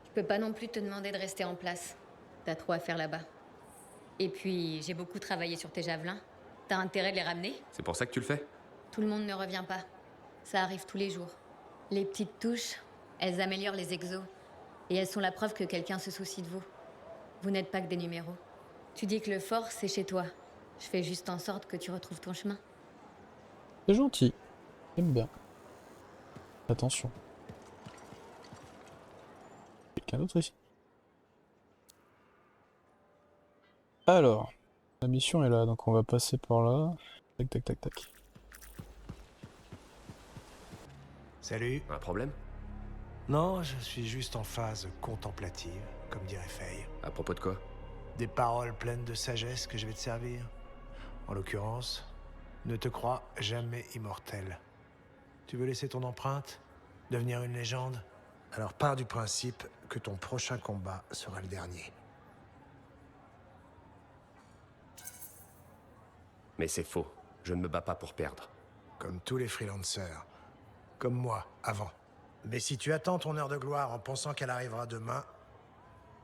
Je peux pas non plus te demander de rester en place. T'as trop à faire là-bas. Et puis, j'ai beaucoup travaillé sur tes javelins. T'as intérêt de les ramener? C'est pour ça que tu le fais? Tout le monde ne revient pas. Ça arrive tous les jours. Les petites touches, elles améliorent les exos. Et elles sont la preuve que quelqu'un se soucie de vous. Vous n'êtes pas que des numéros. Tu dis que le fort, c'est chez toi. Je fais juste en sorte que tu retrouves ton chemin. C'est gentil. J'aime bien. Attention. Quelqu'un d'autre ici? Alors, la mission est là, donc on va passer par là. Tac, tac, tac, tac. Salut. Un problème? Non, je suis juste en phase contemplative, comme dirait Faye. À propos de quoi? Des paroles pleines de sagesse que je vais te servir. En l'occurrence, ne te crois jamais immortel. Tu veux laisser ton empreinte? Devenir une légende? Alors pars du principe que ton prochain combat sera le dernier. Mais c'est faux. Je ne me bats pas pour perdre. Comme tous les freelancers. Comme moi, avant. Mais si tu attends ton heure de gloire en pensant qu'elle arrivera demain,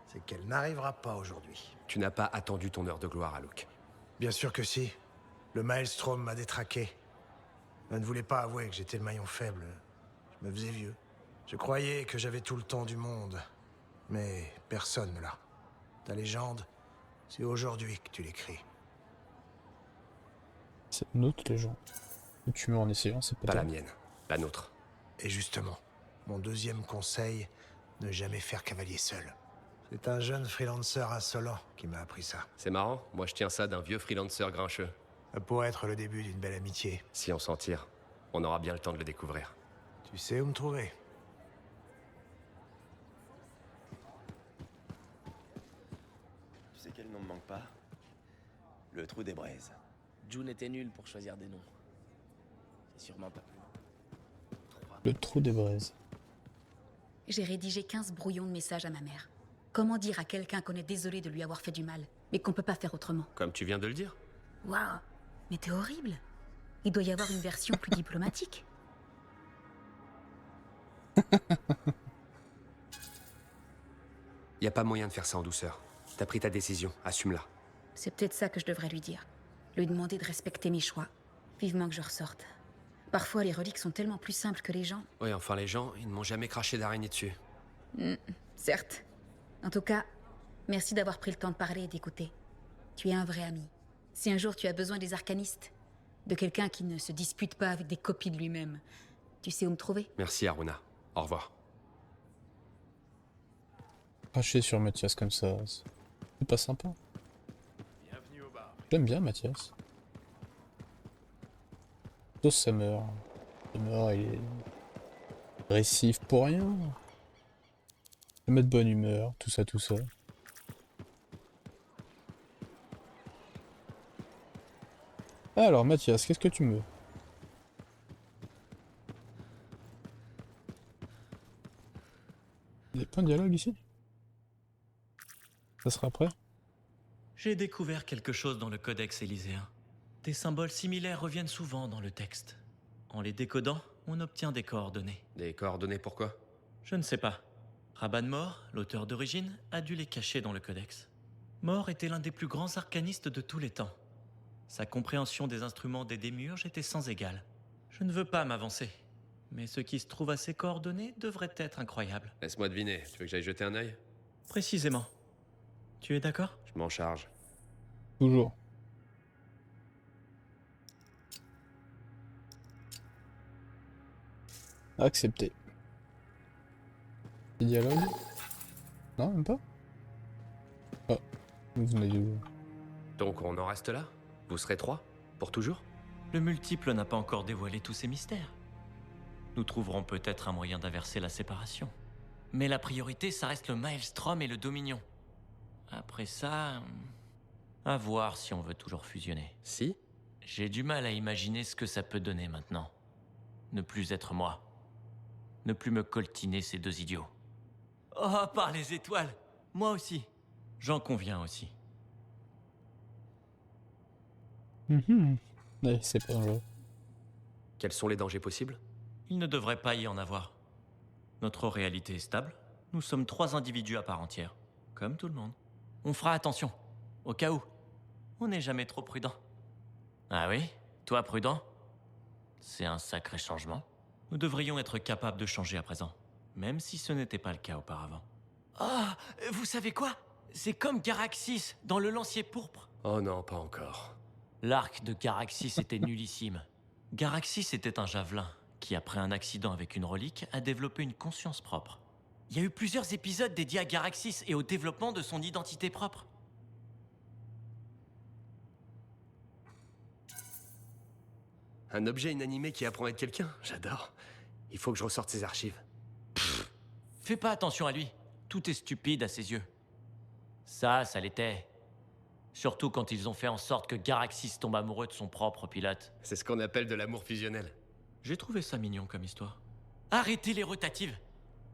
c'est qu'elle n'arrivera pas aujourd'hui. Tu n'as pas attendu ton heure de gloire, Alouk. Bien sûr que si. Le Maelstrom m'a détraqué. Je ne voulais pas avouer que j'étais le maillon faible. Je me faisais vieux. Je croyais que j'avais tout le temps du monde. Mais personne ne l'a. Ta légende, c'est aujourd'hui que tu l'écris. C'est notre légende. Le tueur en essayant, c'est Pas la mienne, la nôtre. Et justement, mon deuxième conseil, ne jamais faire cavalier seul. C'est un jeune freelancer insolent qui m'a appris ça. C'est marrant, moi je tiens ça d'un vieux freelancer grincheux. Ça pourrait être le début d'une belle amitié. Si on s'en tire, on aura bien le temps de le découvrir. Tu sais où me trouver. Tu sais quel nom me manque pas? Le trou des braises. June était nul pour choisir des noms. Sûrement pas plus. Le trou des braises. J'ai rédigé 15 brouillons de messages à ma mère. Comment dire à quelqu'un qu'on est désolé de lui avoir fait du mal, mais qu'on peut pas faire autrement? Comme tu viens de le dire. Waouh, mais t'es horrible. Il doit y avoir une version plus diplomatique. Y a pas moyen de faire ça en douceur. T'as pris ta décision, assume-la. C'est peut-être ça que je devrais lui dire. Lui demander de respecter mes choix. Vivement que je ressorte. Parfois, les reliques sont tellement plus simples que les gens. Oui, enfin les gens, ils ne m'ont jamais craché d'araignée dessus. Certes. En tout cas, merci d'avoir pris le temps de parler et d'écouter. Tu es un vrai ami. Si un jour tu as besoin des arcanistes, de quelqu'un qui ne se dispute pas avec des copies de lui-même, tu sais où me trouver. Merci Aruna. Au revoir. Cracher sur Mathias comme ça, c'est pas sympa. Bienvenue au bar. J'aime bien Mathias. Sauf Summer. Summer, il est agressif pour rien. Il met de bonne humeur, tout ça, tout ça. Alors Mathias, qu'est-ce que tu me veux? Il y a pas de dialogue ici? Ça sera après? J'ai découvert quelque chose dans le codex élyséen. Des symboles similaires reviennent souvent dans le texte. En les décodant, on obtient des coordonnées. Des coordonnées pourquoi? Je ne sais pas. Rabban Mor, l'auteur d'origine, a dû les cacher dans le codex. Mor était l'un des plus grands arcanistes de tous les temps. Sa compréhension des instruments des démiurges était sans égale. Je ne veux pas m'avancer, mais ce qui se trouve à ces coordonnées devrait être incroyable. Laisse-moi deviner, tu veux que j'aille jeter un œil? Précisément. Tu es d'accord? Je m'en charge. Toujours. Accepté. Des dialogues? Non, même pas? Ah, vous venez d'où? Donc on en reste là? Vous serez 3? Pour toujours? Le multiple n'a pas encore dévoilé tous ses mystères. Nous trouverons peut-être un moyen d'inverser la séparation. Mais la priorité, ça reste le Maelstrom et le Dominion. Après ça... à voir si on veut toujours fusionner. Si? J'ai du mal à imaginer ce que ça peut donner maintenant. Ne plus être moi. Ne plus me coltiner ces deux idiots. Oh, par les étoiles! Moi aussi. J'en conviens aussi. Ouais, c'est pas vrai. Quels sont les dangers possibles? Il ne devrait pas y en avoir. Notre réalité est stable. Nous sommes 3 individus à part entière. Comme tout le monde. On fera attention. Au cas où. On n'est jamais trop prudent. Ah oui? Toi prudent? C'est un sacré changement. Nous devrions être capables de changer à présent. Même si ce n'était pas le cas auparavant. Ah, vous savez quoi? C'est comme Garaxis dans le lancier pourpre. Oh non, pas encore. L'arc de Garaxis était nullissime. Garaxis était un javelin qui, après un accident avec une relique, a développé une conscience propre. Il y a eu plusieurs épisodes dédiés à Garaxis et au développement de son identité propre. Un objet inanimé qui apprend à être quelqu'un? J'adore. Il faut que je ressorte ces archives. Fais pas attention à lui. Tout est stupide à ses yeux. Ça l'était. Surtout quand ils ont fait en sorte que Garaxis tombe amoureux de son propre pilote. C'est ce qu'on appelle de l'amour fusionnel. J'ai trouvé ça mignon comme histoire. Arrêtez les rotatives.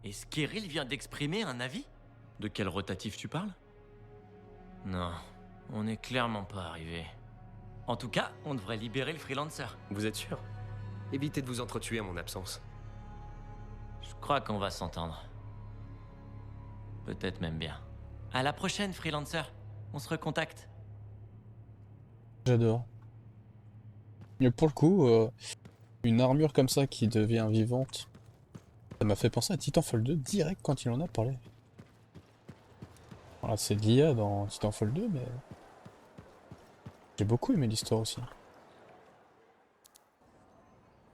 Et Skeril vient d'exprimer un avis? De quelle rotative tu parles? Non, on n'est clairement pas arrivé. En tout cas, on devrait libérer le freelancer. Vous êtes sûr? Évitez de vous entretuer en mon absence. Je crois qu'on va s'entendre. Peut-être même bien. À la prochaine, freelancer. On se recontacte. J'adore. Mais pour le coup, une armure comme ça qui devient vivante, ça m'a fait penser à Titanfall 2 direct quand il en a parlé. Voilà, c'est de l'IA dans Titanfall 2, mais j'ai beaucoup aimé l'histoire aussi.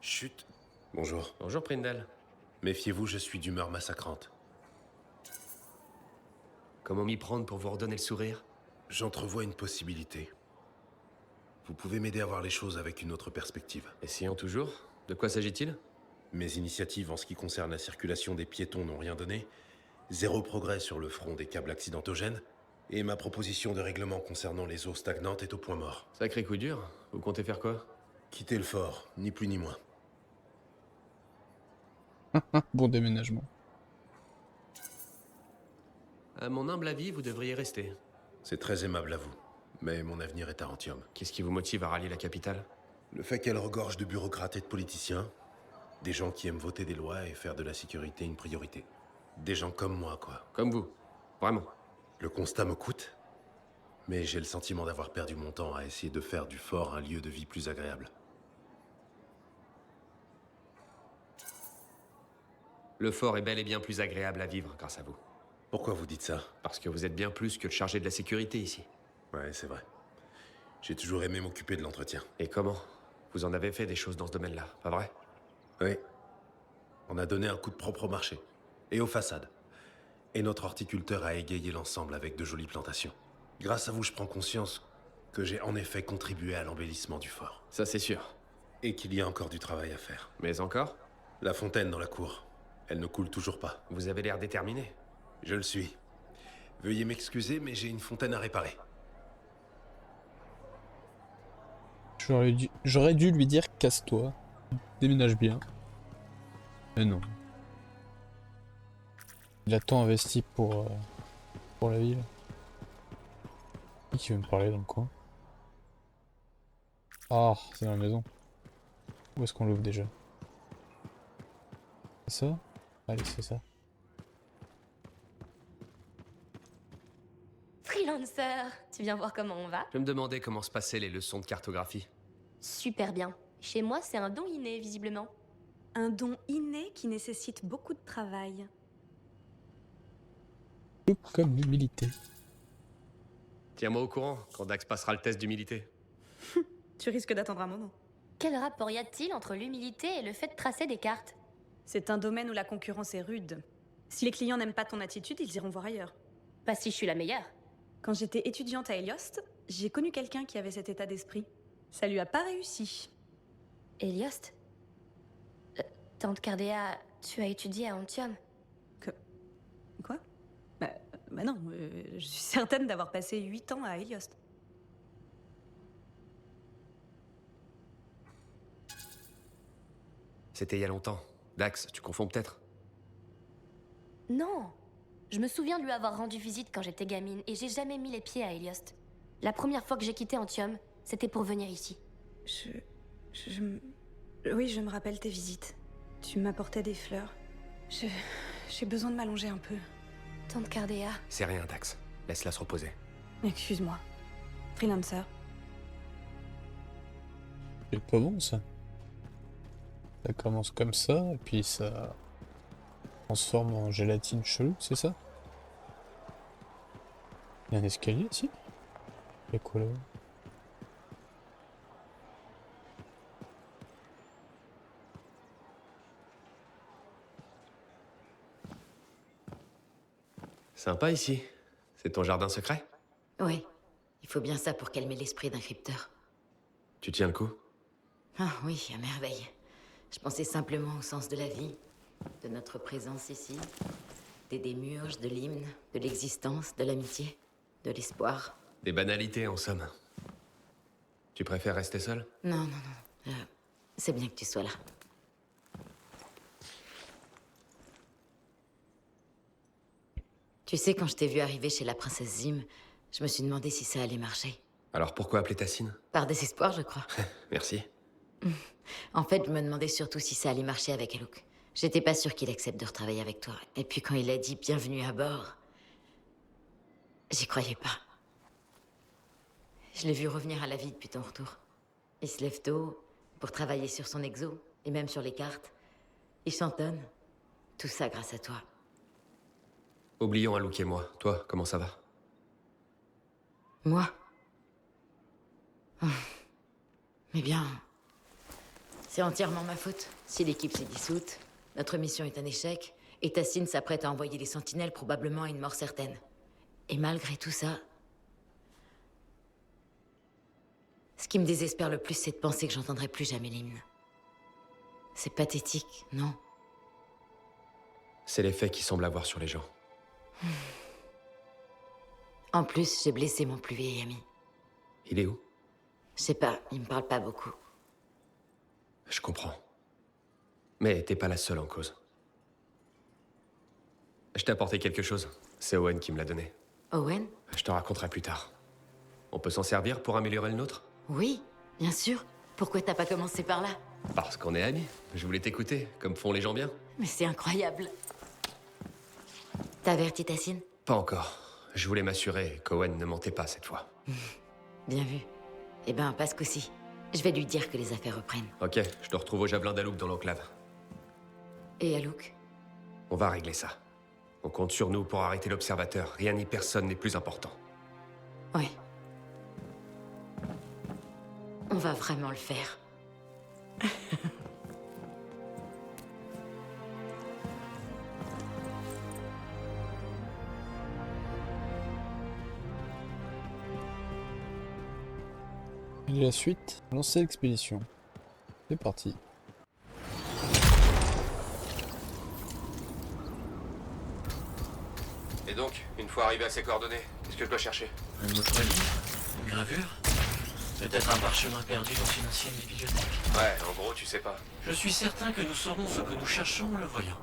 Chut. Bonjour. Bonjour, Prindle. Méfiez-vous, je suis d'humeur massacrante. Comment m'y prendre pour vous redonner le sourire? J'entrevois une possibilité. Vous pouvez m'aider à voir les choses avec une autre perspective. Essayons toujours. De quoi s'agit-il? Mes initiatives en ce qui concerne la circulation des piétons n'ont rien donné. 0 progrès sur le front des câbles accidentogènes. Et ma proposition de règlement concernant les eaux stagnantes est au point mort. Sacré coup dur. Vous comptez faire quoi? Quitter le fort, ni plus ni moins. Bon déménagement. À mon humble avis, vous devriez rester. C'est très aimable à vous, mais mon avenir est à Antium. Qu'est-ce qui vous motive à rallier la capitale? Le fait qu'elle regorge de bureaucrates et de politiciens, des gens qui aiment voter des lois et faire de la sécurité une priorité. Des gens comme moi, quoi. Comme vous. Vraiment. Le constat me coûte, mais j'ai le sentiment d'avoir perdu mon temps à essayer de faire du fort un lieu de vie plus agréable. Le fort est bel et bien plus agréable à vivre grâce à vous. Pourquoi vous dites ça? Parce que vous êtes bien plus que le chargé de la sécurité ici. Ouais, c'est vrai. J'ai toujours aimé m'occuper de l'entretien. Et comment? Vous en avez fait des choses dans ce domaine-là, pas vrai? Oui. On a donné un coup de propre au marché. Et aux façades. Et notre horticulteur a égayé l'ensemble avec de jolies plantations. Grâce à vous, je prends conscience que j'ai en effet contribué à l'embellissement du fort. Ça, c'est sûr. Et qu'il y a encore du travail à faire. Mais encore? La fontaine dans la cour. Elle ne coule toujours pas. Vous avez l'air déterminé. Je le suis. Veuillez m'excuser, mais j'ai une fontaine à réparer. J'aurais dû lui dire casse-toi. Déménage bien. Mais non. Il a tant investi pour la ville. Qui veut me parler dans le coin? Ah, c'est dans la maison. Où est-ce qu'on l'ouvre déjà? C'est ça? Allez, c'est ça. Freelancer, tu viens voir comment on va? Je me demandais comment se passaient les leçons de cartographie. Super bien. Chez moi, c'est un don inné, visiblement. Un don inné qui nécessite beaucoup de travail. Tout comme l'humilité. Tiens-moi au courant quand Dax passera le test d'humilité. Tu risques d'attendre un moment. Quel rapport y a-t-il entre l'humilité et le fait de tracer des cartes? C'est un domaine où la concurrence est rude. Si les clients n'aiment pas ton attitude, ils iront voir ailleurs. Pas si je suis la meilleure. Quand j'étais étudiante à Heliost, j'ai connu quelqu'un qui avait cet état d'esprit. Ça lui a pas réussi. Heliost? Tante Cardea, tu as étudié à Antium? Quoi? Bah non, je suis certaine d'avoir passé 8 ans à Heliost. C'était il y a longtemps. Dax, tu confonds peut-être? Non. Je me souviens de lui avoir rendu visite quand j'étais gamine et j'ai jamais mis les pieds à Heliost. La première fois que j'ai quitté Antium, c'était pour venir ici. Oui, je me rappelle tes visites. Tu m'apportais des fleurs. J'ai besoin de m'allonger un peu. Tante Cardea. C'est rien, Dax. Laisse-la se reposer. Excuse-moi. Freelancer. C'est pas bon ça. Ça commence comme ça, et puis ça transforme en gélatine chelou, c'est ça? Il y a un escalier ici? Il y a quoi là? Sympa ici. C'est ton jardin secret? Oui. Il faut bien ça pour calmer l'esprit d'un crypteur. Tu tiens le coup? Ah oui, à merveille. Je pensais simplement au sens de la vie, de notre présence ici, des démiurges, de l'hymne, de l'existence, de l'amitié, de l'espoir. Des banalités, en somme. Tu préfères rester seul? Non, non, non. C'est bien que tu sois là. Tu sais, quand je t'ai vu arriver chez la princesse Zim, je me suis demandé si ça allait marcher. Alors pourquoi appeler Tassine? Par désespoir, je crois. Merci. En fait, je me demandais surtout si ça allait marcher avec Alok. J'étais pas sûre qu'il accepte de retravailler avec toi. Et puis quand il a dit « bienvenue à bord », j'y croyais pas. Je l'ai vu revenir à la vie depuis ton retour. Il se lève tôt pour travailler sur son exo, et même sur les cartes. Il chantonne. Tout ça grâce à toi. Oublions Alok et moi. Toi, comment ça va? Moi? Mais bien... C'est entièrement ma faute. Si l'équipe s'est dissoute, notre mission est un échec, et Tassine s'apprête à envoyer les sentinelles probablement à une mort certaine. Et malgré tout ça... Ce qui me désespère le plus, c'est de penser que j'entendrai plus jamais l'hymne. C'est pathétique, non? C'est l'effet qu'il semble avoir sur les gens. En plus, j'ai blessé mon plus vieil ami. Il est où? Je sais pas, il me parle pas beaucoup. Je comprends. Mais t'es pas la seule en cause. Je t'ai apporté quelque chose. C'est Owen qui me l'a donné. Owen? Je te raconterai plus tard. On peut s'en servir pour améliorer le nôtre? Oui, bien sûr. Pourquoi t'as pas commencé par là? Parce qu'on est amis. Je voulais t'écouter, comme font les gens bien. Mais c'est incroyable. T'as averti Tassine? Pas encore. Je voulais m'assurer qu'Owen ne mentait pas cette fois. Bien vu. Eh ben, Pasque aussi. Je vais lui dire que les affaires reprennent. Ok, je te retrouve au javelin d'Alouk dans l'enclave. Et Alouk? On va régler ça. On compte sur nous pour arrêter l'observateur. Rien ni personne n'est plus important. Ouais. On va vraiment le faire. Et la suite, lancer l'expédition. C'est parti. Et donc, une fois arrivé à ces coordonnées, qu'est-ce que je dois chercher? Un autre livre? Une gravure? Peut-être un parchemin perdu dans une ancienne bibliothèque? Ouais, en gros, tu sais pas. Je suis certain que nous saurons ce que nous cherchons en le voyant.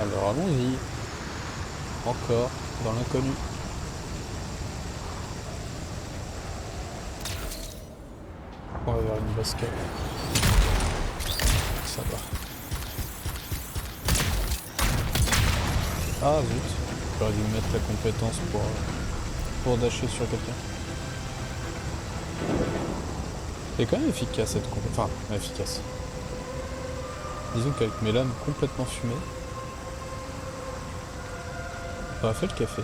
Alors allons-y. Encore dans l'inconnu. On va vers une basket. Ça va. Ah zut, j'aurais dû mettre la compétence pour dasher sur quelqu'un. C'est quand même efficace cette compétence. Enfin, efficace. Disons qu'avec mes lames complètement fumées, ça a fait le café.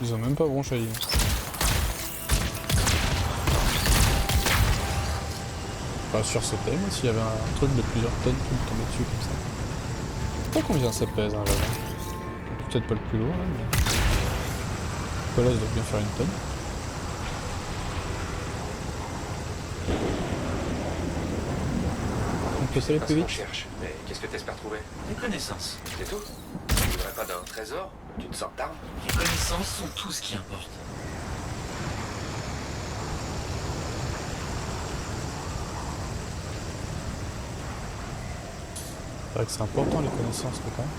Ils ont même pas branché les Enfin, sur ce thème, s'il y avait un truc de plusieurs tonnes qui me tombait dessus comme ça. Je sais pas combien ça pèse, hein, là. Peut-être pas le plus lourd, là, mais... Là, ça doit bien faire une tonne. On peut aller plus vite. Cherche, mais qu'est-ce que t'espères trouver? Des connaissances. C'est tout? Tu voudrais pas d'un trésor? D'une sorte d'arme? Les connaissances sont tout ce qui importe. C'est vrai que c'est important les connaissances, mais quand même.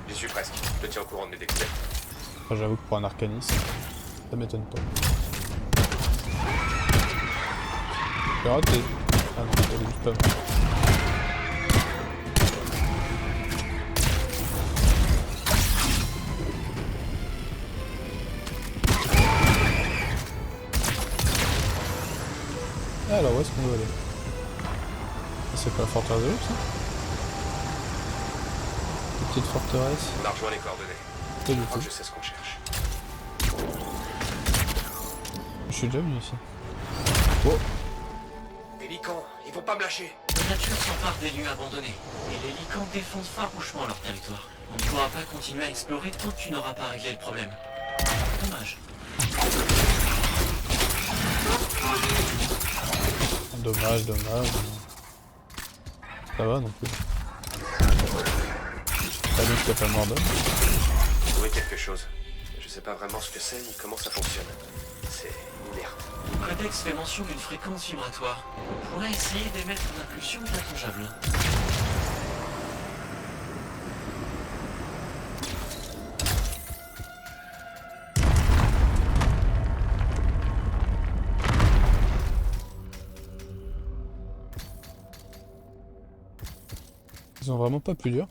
J'y suis presque. Je te tiens au courant de mes découvertes. Enfin, j'avoue que pour un arcaniste, ça m'étonne pas. J'ai raté. Ah non, c'est juste pas mal. Alors où est-ce qu'on veut aller? C'est pas la forteresse de l'Ops, ça? Une petite forteresse. On a rejoint les coordonnées. Pas du Je crois tout. que je sais ce qu'on cherche. Je suis déjà venu ici. Oh! Les licans, ils vont pas me lâcher. La nature s'empare des lieux abandonnés, et les licans défendent farouchement leur territoire. On ne pourra pas continuer à explorer tant que tu n'auras pas réglé le problème. Dommage. Dommage, dommage. Ça va non plus. T'as vu que t'as pas mort d'homme? J'ai trouvé quelque chose. Je sais pas vraiment ce que c'est ni comment ça fonctionne. C'est inerte. Le codex fait mention d'une fréquence vibratoire. On pourrait essayer d'émettre une impulsion via ton javelin. Ils ont vraiment pas plus dur.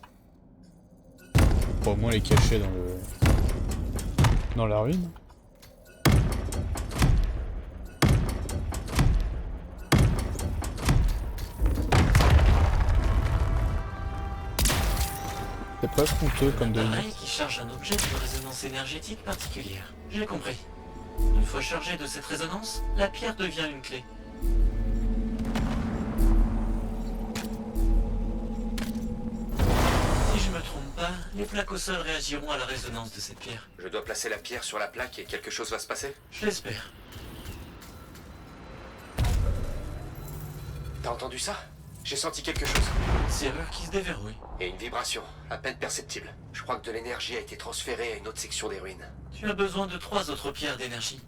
Pour au moins les cacher dans la ruine. C'est presque honteux comme Un devinette. appareil qui charge un objet d'une résonance énergétique particulière. J'ai compris. Une fois chargé de cette résonance, la pierre devient une clé. Si je me trompe pas, les plaques au sol réagiront à la résonance de cette pierre. Je dois placer la pierre sur la plaque et quelque chose va se passer? Je l'espère. T'as entendu ça? J'ai senti quelque chose. Serrure qui se déverrouille. Et une vibration, à peine perceptible. Je crois que de l'énergie a été transférée à une autre section des ruines. Tu as besoin de 3 autres pierres d'énergie.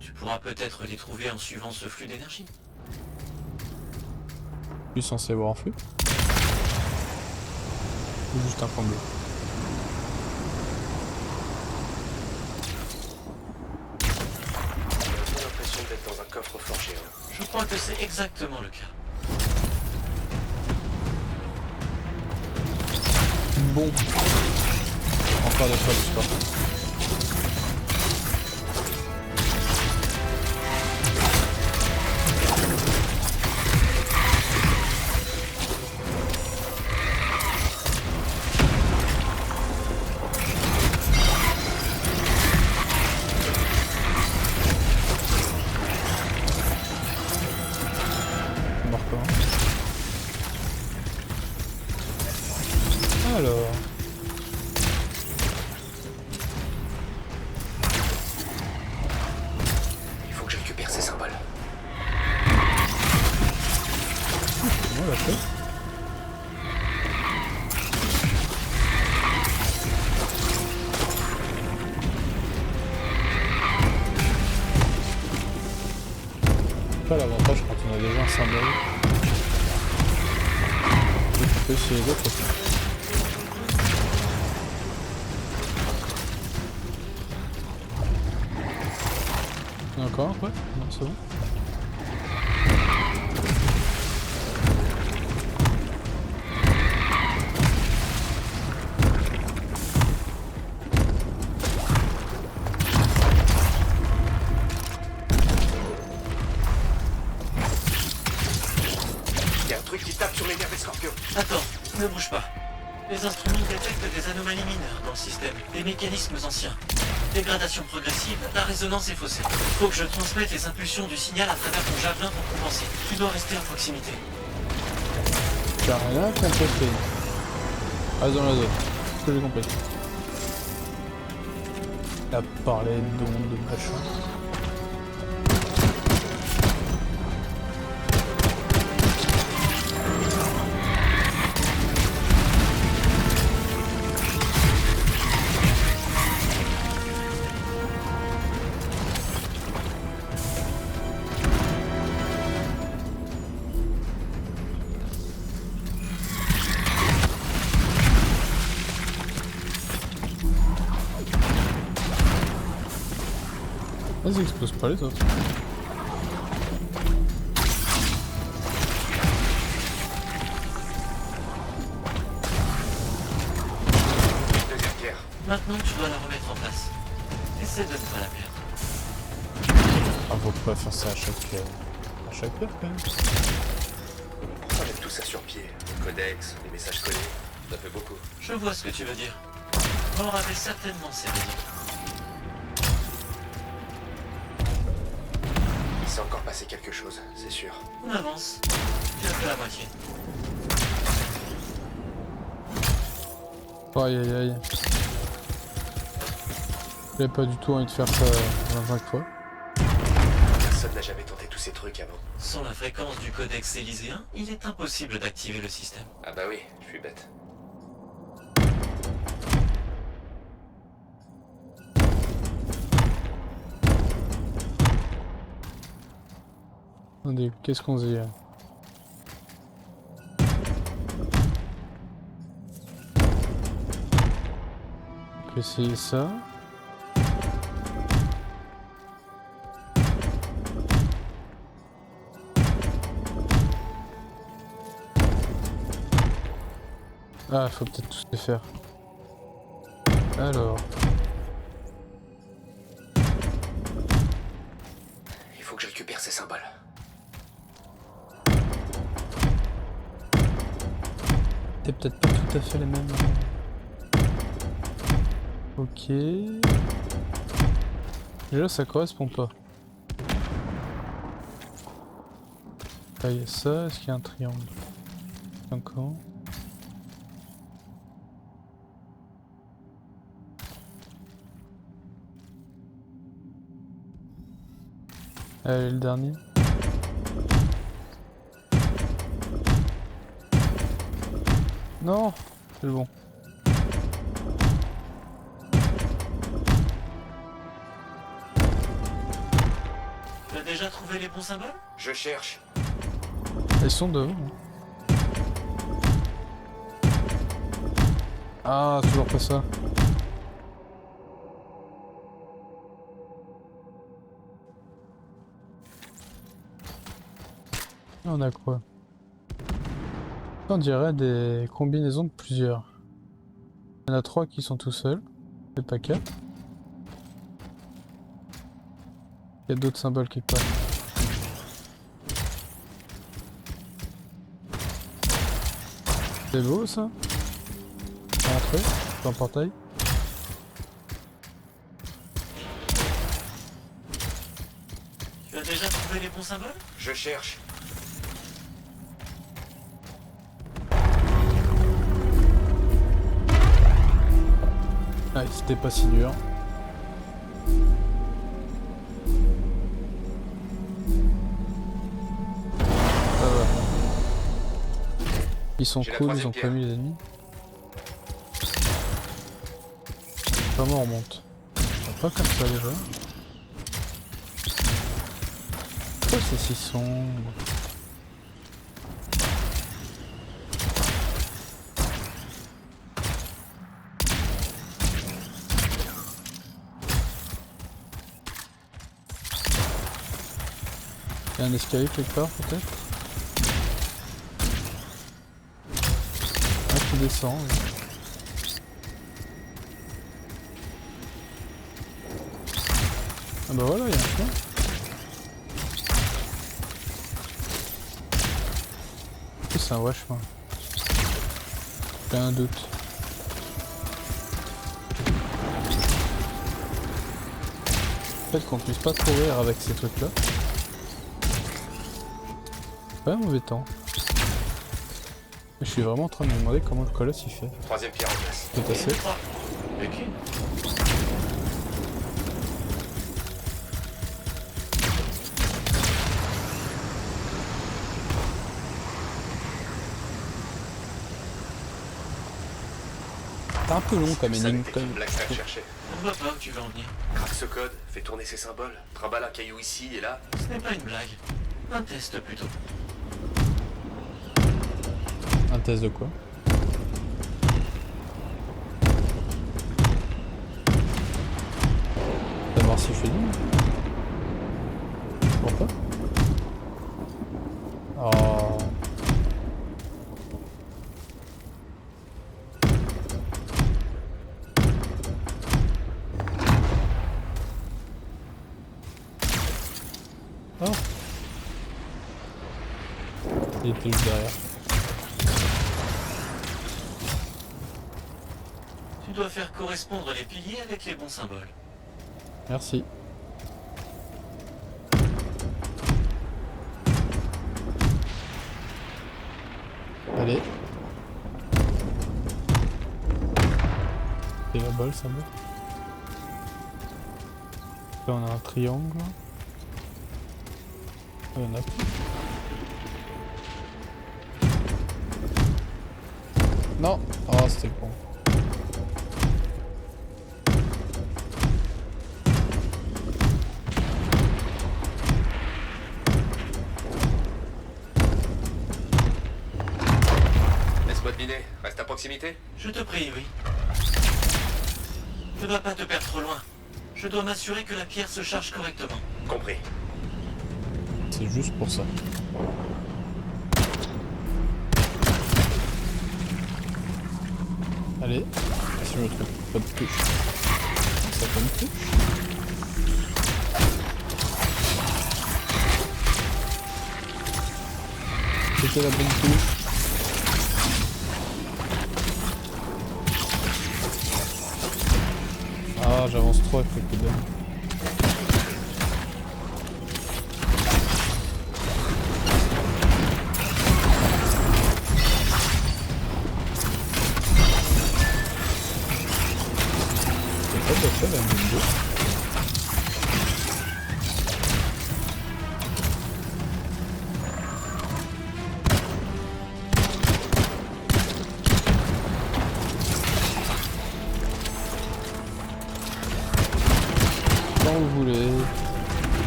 Tu pourras peut-être les trouver en suivant ce flux d'énergie. Je suis censé avoir un flux. Ou juste un point bleu. J'ai l'impression d'être dans un coffre forgé. Je crois que c'est exactement le cas. Bon. Encore des fois du sport. Alors. Il faut que je récupère ces symboles. On l'a fait. Pas l'avantage quand on a déjà un symbole. Et tu peux essayer les autres aussi. Encore, ouais, non, c'est bon. Il y a un truc qui tape sur les nerfs des scorpions. Attends, ne bouge pas. Les instruments détectent des anomalies mineures dans le système, des mécanismes anciens. Dégradation progressive, la résonance est faussée. Faut que je transmette les impulsions du signal à travers ton javelin pour compenser. Tu dois rester à proximité. T'as rien compris. Ah, dans la zone. Ce que j'ai compris. T'as parlé d'ondes, de machin. Vas-y, explose pas les autres. Deuxième pierre. Maintenant, tu dois la remettre en place. Essaie de ne pas la perdre. Ah, faut pas faire ça à chaque pierre quand même. Pourquoi mettre tout ça sur pied? Le codex, les messages collés, ça fait beaucoup. Je vois ce que tu veux dire. Mort avait certainement ses raisons. Il s'est encore passé quelque chose, c'est sûr. On avance. Tu as fait la moitié. Aïe aïe aïe. J'avais pas du tout envie de faire ça 25 fois. Personne n'a jamais tenté tous ces trucs avant. Sans la fréquence du codex élyséen, il est impossible d'activer le système. Ah bah oui, je suis bête. Attendez, qu'est-ce qu'on se dit là? On peut essayer ça. Ah, faut peut-être tous les faire. Alors. Il faut que je récupère ces symboles. C'est peut-être pas tout à fait les mêmes. Ok. Déjà, ça correspond pas. Ah, il y a ça. Est-ce qu'il y a un triangle? Encore. Allez, le dernier. Non, c'est bon. Tu as déjà trouvé les bons symboles? Je cherche. Ils sont devant. Ah, toujours pas ça. On a quoi? On dirait des combinaisons de plusieurs. Il y en a 3 qui sont tout seuls, c'est pas 4. Il y a d'autres symboles quelque part. C'est beau ça? Entrer dans le portail. Tu as déjà trouvé les bons symboles? Je cherche. Ah, c'était pas si dur. Ça va. Ils sont cool, ils ont pas mis les ennemis. Comment on remonte? Pas comme ça déjà. Pourquoi c'est si sombre? Il y a un escalier quelque part peut-être? Ah, qui descend. Oui. Ah bah voilà, il y a un chemin. C'est un vrai chemin. J'ai un doute. Peut-être qu'on puisse pas courir avec ces trucs là. Pas un mauvais temps. Je suis vraiment en train de me demander comment le colosse il fait. Troisième pierre en place. Tout assez. C'est un peu long comme énigme quand même. On ne voit pas où tu veux en venir. Craque ce code, fais tourner ces symboles, trimballe un caillou ici et là. Ce n'est pas une blague. Un test plutôt. Un test de quoi? Savoir si je fais nul. Pourquoi? Oh. Oh. Il était juste derrière. Tu dois faire correspondre les piliers avec les bons symboles. Merci. Allez. C'est la balle, ça va. Là on a un triangle. Il y en a plus. Non. Oh, c'était bon. Laisse-moi deviner, reste à proximité? Je te prie, oui. Ne va pas te perdre trop loin. Je dois m'assurer que la pierre se charge correctement. Compris. C'est juste pour ça. Allez, si je me trompe, pas de touche. Ça fait une touche. C'était la bonne touche. Ah, j'avance trop avec le coup d'œil. C'est la M22.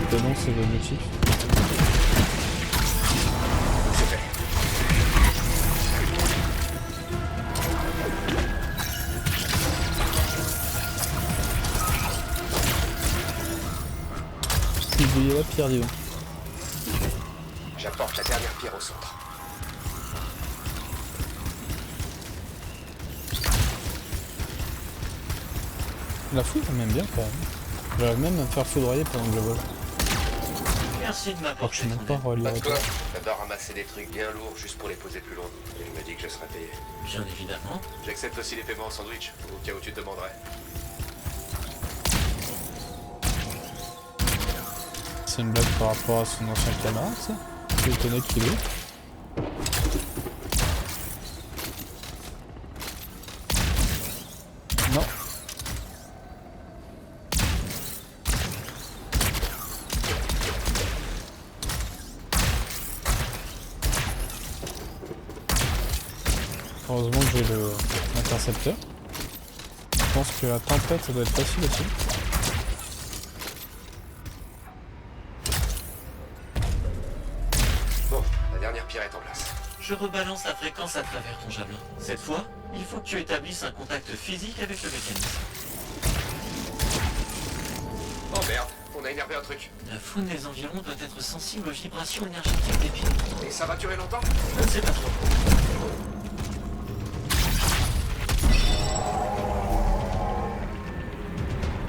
T'annonces les motifs. C'est fait. Oubliez la pierre, dis donc. J'apporte la dernière pierre au centre. La fouille, elle m'aime bien quand même. J'arrive même à me faire foudroyer pendant que je vole. Merci de Alors que je suis m'apporter même ton pas relié Pas à de toi. quoi. J'adore ramasser des trucs bien lourds juste pour les poser plus loin. Et je me dis que je serai payé. Bien évidemment. J'accepte aussi les paiements en sandwich, au cas où tu te demanderais. C'est une blague par rapport à son ancien camarade, ça? Je suis étonné qu'il est. Non. Heureusement que j'ai l'intercepteur. Je pense que la tempête, ça doit être facile aussi. Bon, la dernière pierre est en place. Je rebalance la fréquence à travers ton javelin. Cette fois, il faut que tu établisses un contact physique avec le mécanisme. Oh merde, on a énervé un truc. La faune des environs doit être sensible aux vibrations énergétiques des pieds. Et ça va durer longtemps? Je ne sais pas trop.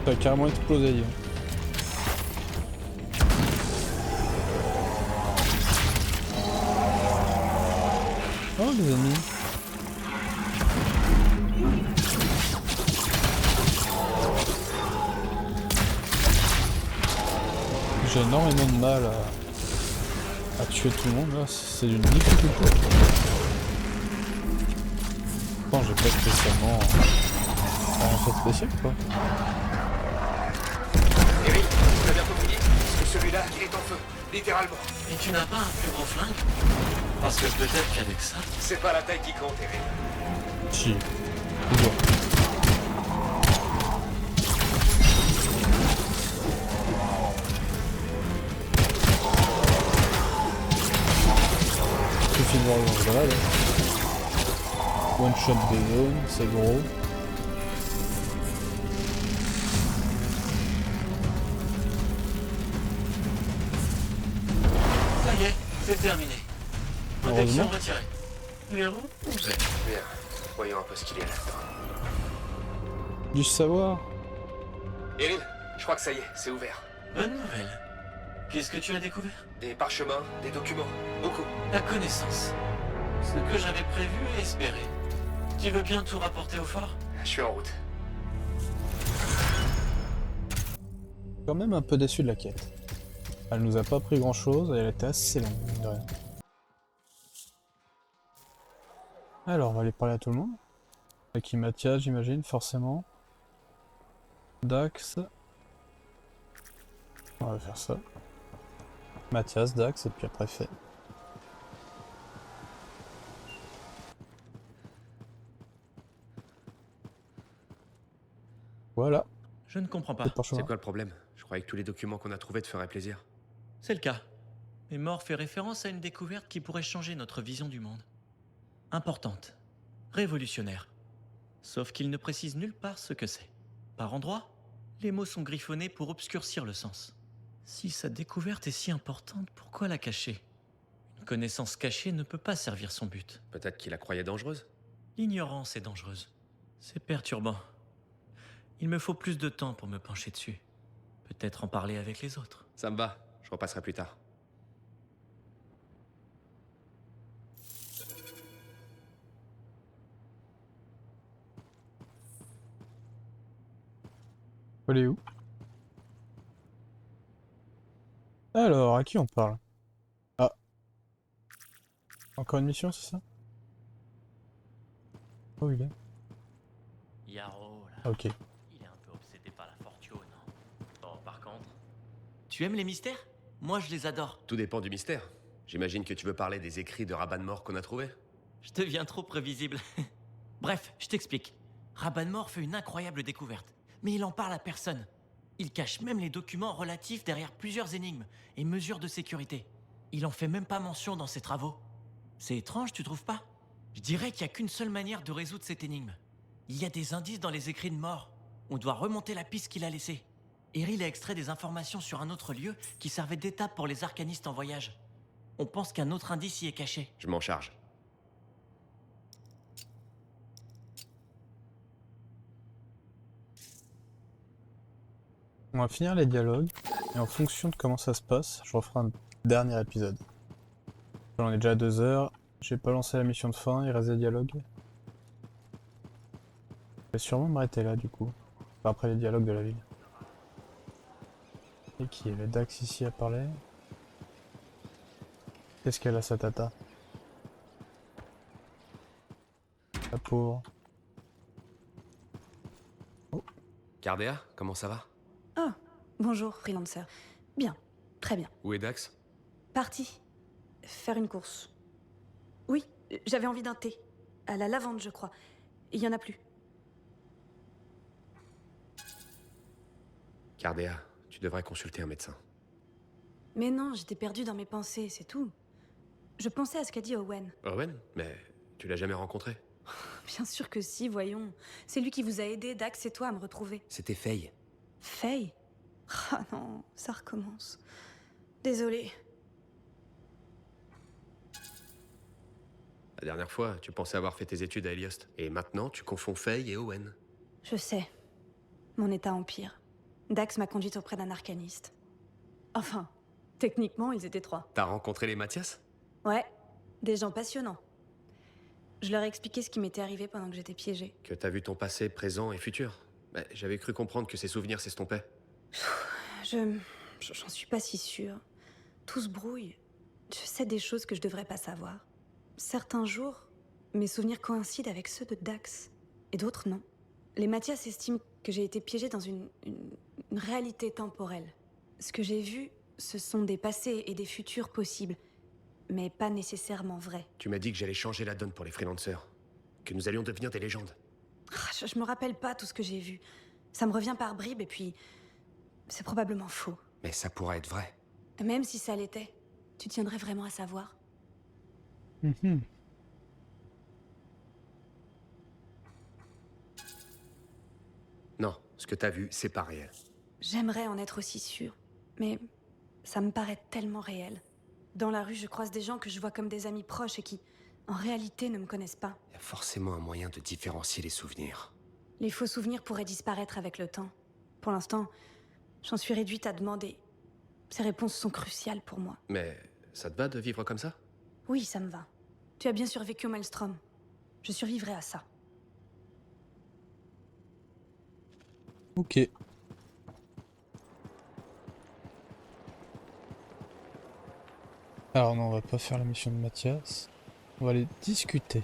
Ça a carrément explosé, dis donc. Oh les amis. J'ai énormément de mal à tuer tout le monde là, c'est d'une difficulté. Pourtant j'ai pas spécialement rien fait de spécial quoi. Eric, tu as bientôt fini? Parce que celui-là, il est en feu, littéralement. Et tu n'as pas un plus gros flingue? Parce que peut-être qu'avec ça... C'est pas la taille qui compte, Eric. Si. Toujours. Suffit de voir le là. One shot des zones, c'est gros. Ça y est, c'est terminé. Protection Heureusement. retirée. Verrou ouvert. Bien, voyons un peu ce qu'il y a là-dedans. Du savoir. Erin, je crois que ça y est, c'est ouvert. Bonne nouvelle. Qu'est-ce que tu as découvert? Des parchemins, des documents, beaucoup. La connaissance. Ce que j'avais prévu et espéré. Tu veux bien tout rapporter au fort? Je suis en route. Quand même un peu déçu de la quête. Elle nous a pas pris grand chose et elle était assez longue, mine de rien. Alors, on va aller parler à tout le monde. Avec Mathias, j'imagine, forcément. Dax. On va faire ça. Mathias, Dax, et puis après fait. Voilà. Je ne comprends pas. C'est quoi le problème? Je croyais que tous les documents qu'on a trouvés te feraient plaisir. C'est le cas. Mais Mort fait référence à une découverte qui pourrait changer notre vision du monde. Importante. Révolutionnaire. Sauf qu'il ne précise nulle part ce que c'est. Par endroits, les mots sont griffonnés pour obscurcir le sens. Si sa découverte est si importante, pourquoi la cacher? Une connaissance cachée ne peut pas servir son but. Peut-être qu'il la croyait dangereuse? L'ignorance est dangereuse. C'est perturbant. Il me faut plus de temps pour me pencher dessus. Peut-être en parler avec les autres. Ça me va, je repasserai plus tard. Elle est où? Alors, à qui on parle? Ah. Encore une mission, c'est ça? Oh, il est. Yarrow, là. Ah, ok. Il est un peu obsédé par la fortune. Bon, par contre... Tu aimes les mystères? Moi, je les adore. Tout dépend du mystère. J'imagine que tu veux parler des écrits de Rabanne-Mort qu'on a trouvés? Je deviens trop prévisible. Bref, je t'explique. Rabanne-Mort fait une incroyable découverte. Mais il en parle à personne. Il cache même les documents relatifs derrière plusieurs énigmes et mesures de sécurité. Il en fait même pas mention dans ses travaux. C'est étrange, tu trouves pas? Je dirais qu'il n'y a qu'une seule manière de résoudre cette énigme. Il y a des indices dans les écrits de mort. On doit remonter la piste qu'il a laissée. Eril a extrait des informations sur un autre lieu qui servait d'étape pour les arcanistes en voyage. On pense qu'un autre indice y est caché. Je m'en charge. On va finir les dialogues, et en fonction de comment ça se passe, je referai un dernier épisode. J'en ai déjà 2 heures, j'ai pas lancé la mission de fin, il reste des dialogues. Je vais sûrement m'arrêter là du coup, après les dialogues de la ville. Et qui est le Dax ici à parler? Qu'est-ce qu'elle a sa tata? La pauvre. Cardea, comment ça va? Oh, bonjour, freelancer. Bien, très bien. Où est Dax? Parti. Faire une course. Oui, j'avais envie d'un thé. À la lavande, je crois. Il y en a plus. Cardea, tu devrais consulter un médecin. Mais non, j'étais perdue dans mes pensées, c'est tout. Je pensais à ce qu'a dit Owen. Owen? Mais tu l'as jamais rencontré? Bien sûr que si, voyons. C'est lui qui vous a aidé, Dax et toi, à me retrouver. C'était Faye. Faye? Ah non, ça recommence. Désolée. La dernière fois, tu pensais avoir fait tes études à Eliost. Et maintenant, tu confonds Faye et Owen. Je sais. Mon état empire. Dax m'a conduite auprès d'un arcaniste. Enfin, techniquement, ils étaient 3. T'as rencontré les Mathias? Ouais, des gens passionnants. Je leur ai expliqué ce qui m'était arrivé pendant que j'étais piégée. Que t'as vu ton passé, présent et futur. Bah, j'avais cru comprendre que ces souvenirs s'estompaient. J'en suis pas si sûre. Tout se brouille. Je sais des choses que je devrais pas savoir. Certains jours, mes souvenirs coïncident avec ceux de Dax. Et d'autres, non. Les Mathias estiment que j'ai été piégée dans une réalité temporelle. Ce que j'ai vu, ce sont des passés et des futurs possibles. Mais pas nécessairement vrais. Tu m'as dit que j'allais changer la donne pour les freelancers. Que nous allions devenir des légendes. Je me rappelle pas tout ce que j'ai vu. Ça me revient par bribes et puis... c'est probablement faux. Mais ça pourrait être vrai. Même si ça l'était, tu tiendrais vraiment à savoir. Non, ce que t'as vu, c'est pas réel. J'aimerais en être aussi sûre. Mais ça me paraît tellement réel. Dans la rue, je croise des gens que je vois comme des amis proches et qui, en réalité, ne me connaissent pas. Il y a forcément un moyen de différencier les souvenirs. Les faux souvenirs pourraient disparaître avec le temps. Pour l'instant, j'en suis réduite à demander. Ces réponses sont cruciales pour moi. Mais ça te va de vivre comme ça? Oui, ça me va. Tu as bien survécu au Maelstrom. Je survivrai à ça. Ok. Alors non, on va pas faire la mission de Mathias. On va aller discuter.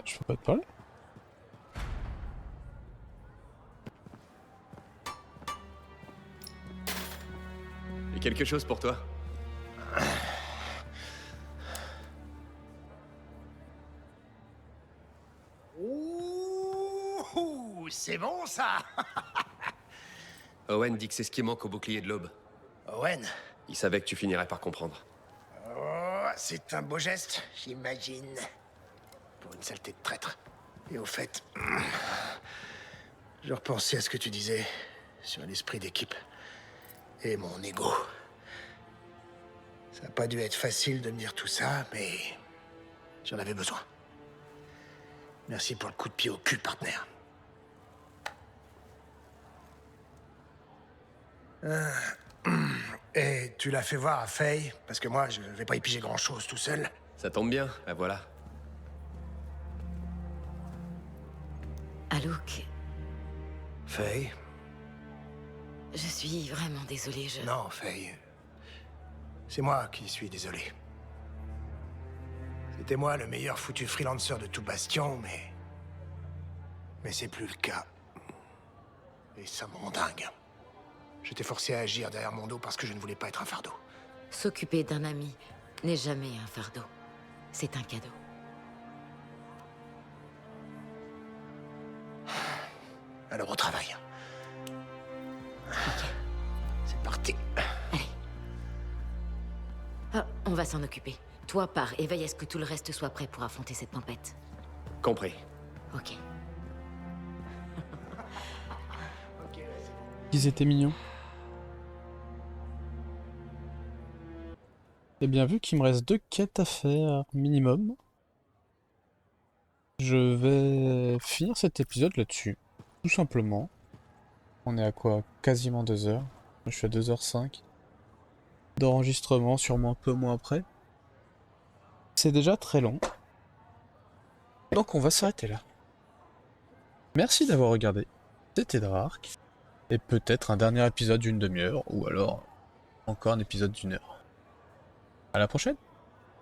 Je peux pas te parler? Et quelque chose pour toi? Ouh, c'est bon ça. Owen dit que c'est ce qui manque au bouclier de l'aube. Owen? Il savait que tu finirais par comprendre. Oh, c'est un beau geste, j'imagine. Pour une saleté de traître. Et au fait, je repensais à ce que tu disais sur l'esprit d'équipe et mon ego. Ça n'a pas dû être facile de me dire tout ça, mais j'en avais besoin. Merci pour le coup de pied au cul, partenaire. Et tu l'as fait voir à Faye, parce que moi, je vais pas y piger grand-chose tout seul. Ça tombe bien, la voilà. Alouk, Faye? je suis vraiment désolée, Non, Faye. C'est moi qui suis désolé. C'était moi le meilleur foutu freelancer de tout Bastion, mais... c'est plus le cas. Et ça me rend dingue. J'étais forcé à agir derrière mon dos parce que je ne voulais pas être un fardeau. S'occuper d'un ami n'est jamais un fardeau. C'est un cadeau. Alors au travail. C'est parti. Ah, on va s'en occuper. Toi, pars et veille à ce que tout le reste soit prêt pour affronter cette tempête. Compris. Ok. Ils étaient mignons. Et bien vu qu'il me reste 2 quêtes à faire minimum, je vais finir cet épisode là-dessus. Tout simplement. On est à quoi? Quasiment 2 heures. Je suis à 2h05 d'enregistrement, sûrement un peu moins après. C'est déjà très long. Donc on va s'arrêter là. Merci d'avoir regardé. C'était Draark. Et peut-être un dernier épisode d'une demi-heure, ou alors encore un épisode d'1 heure. À la prochaine!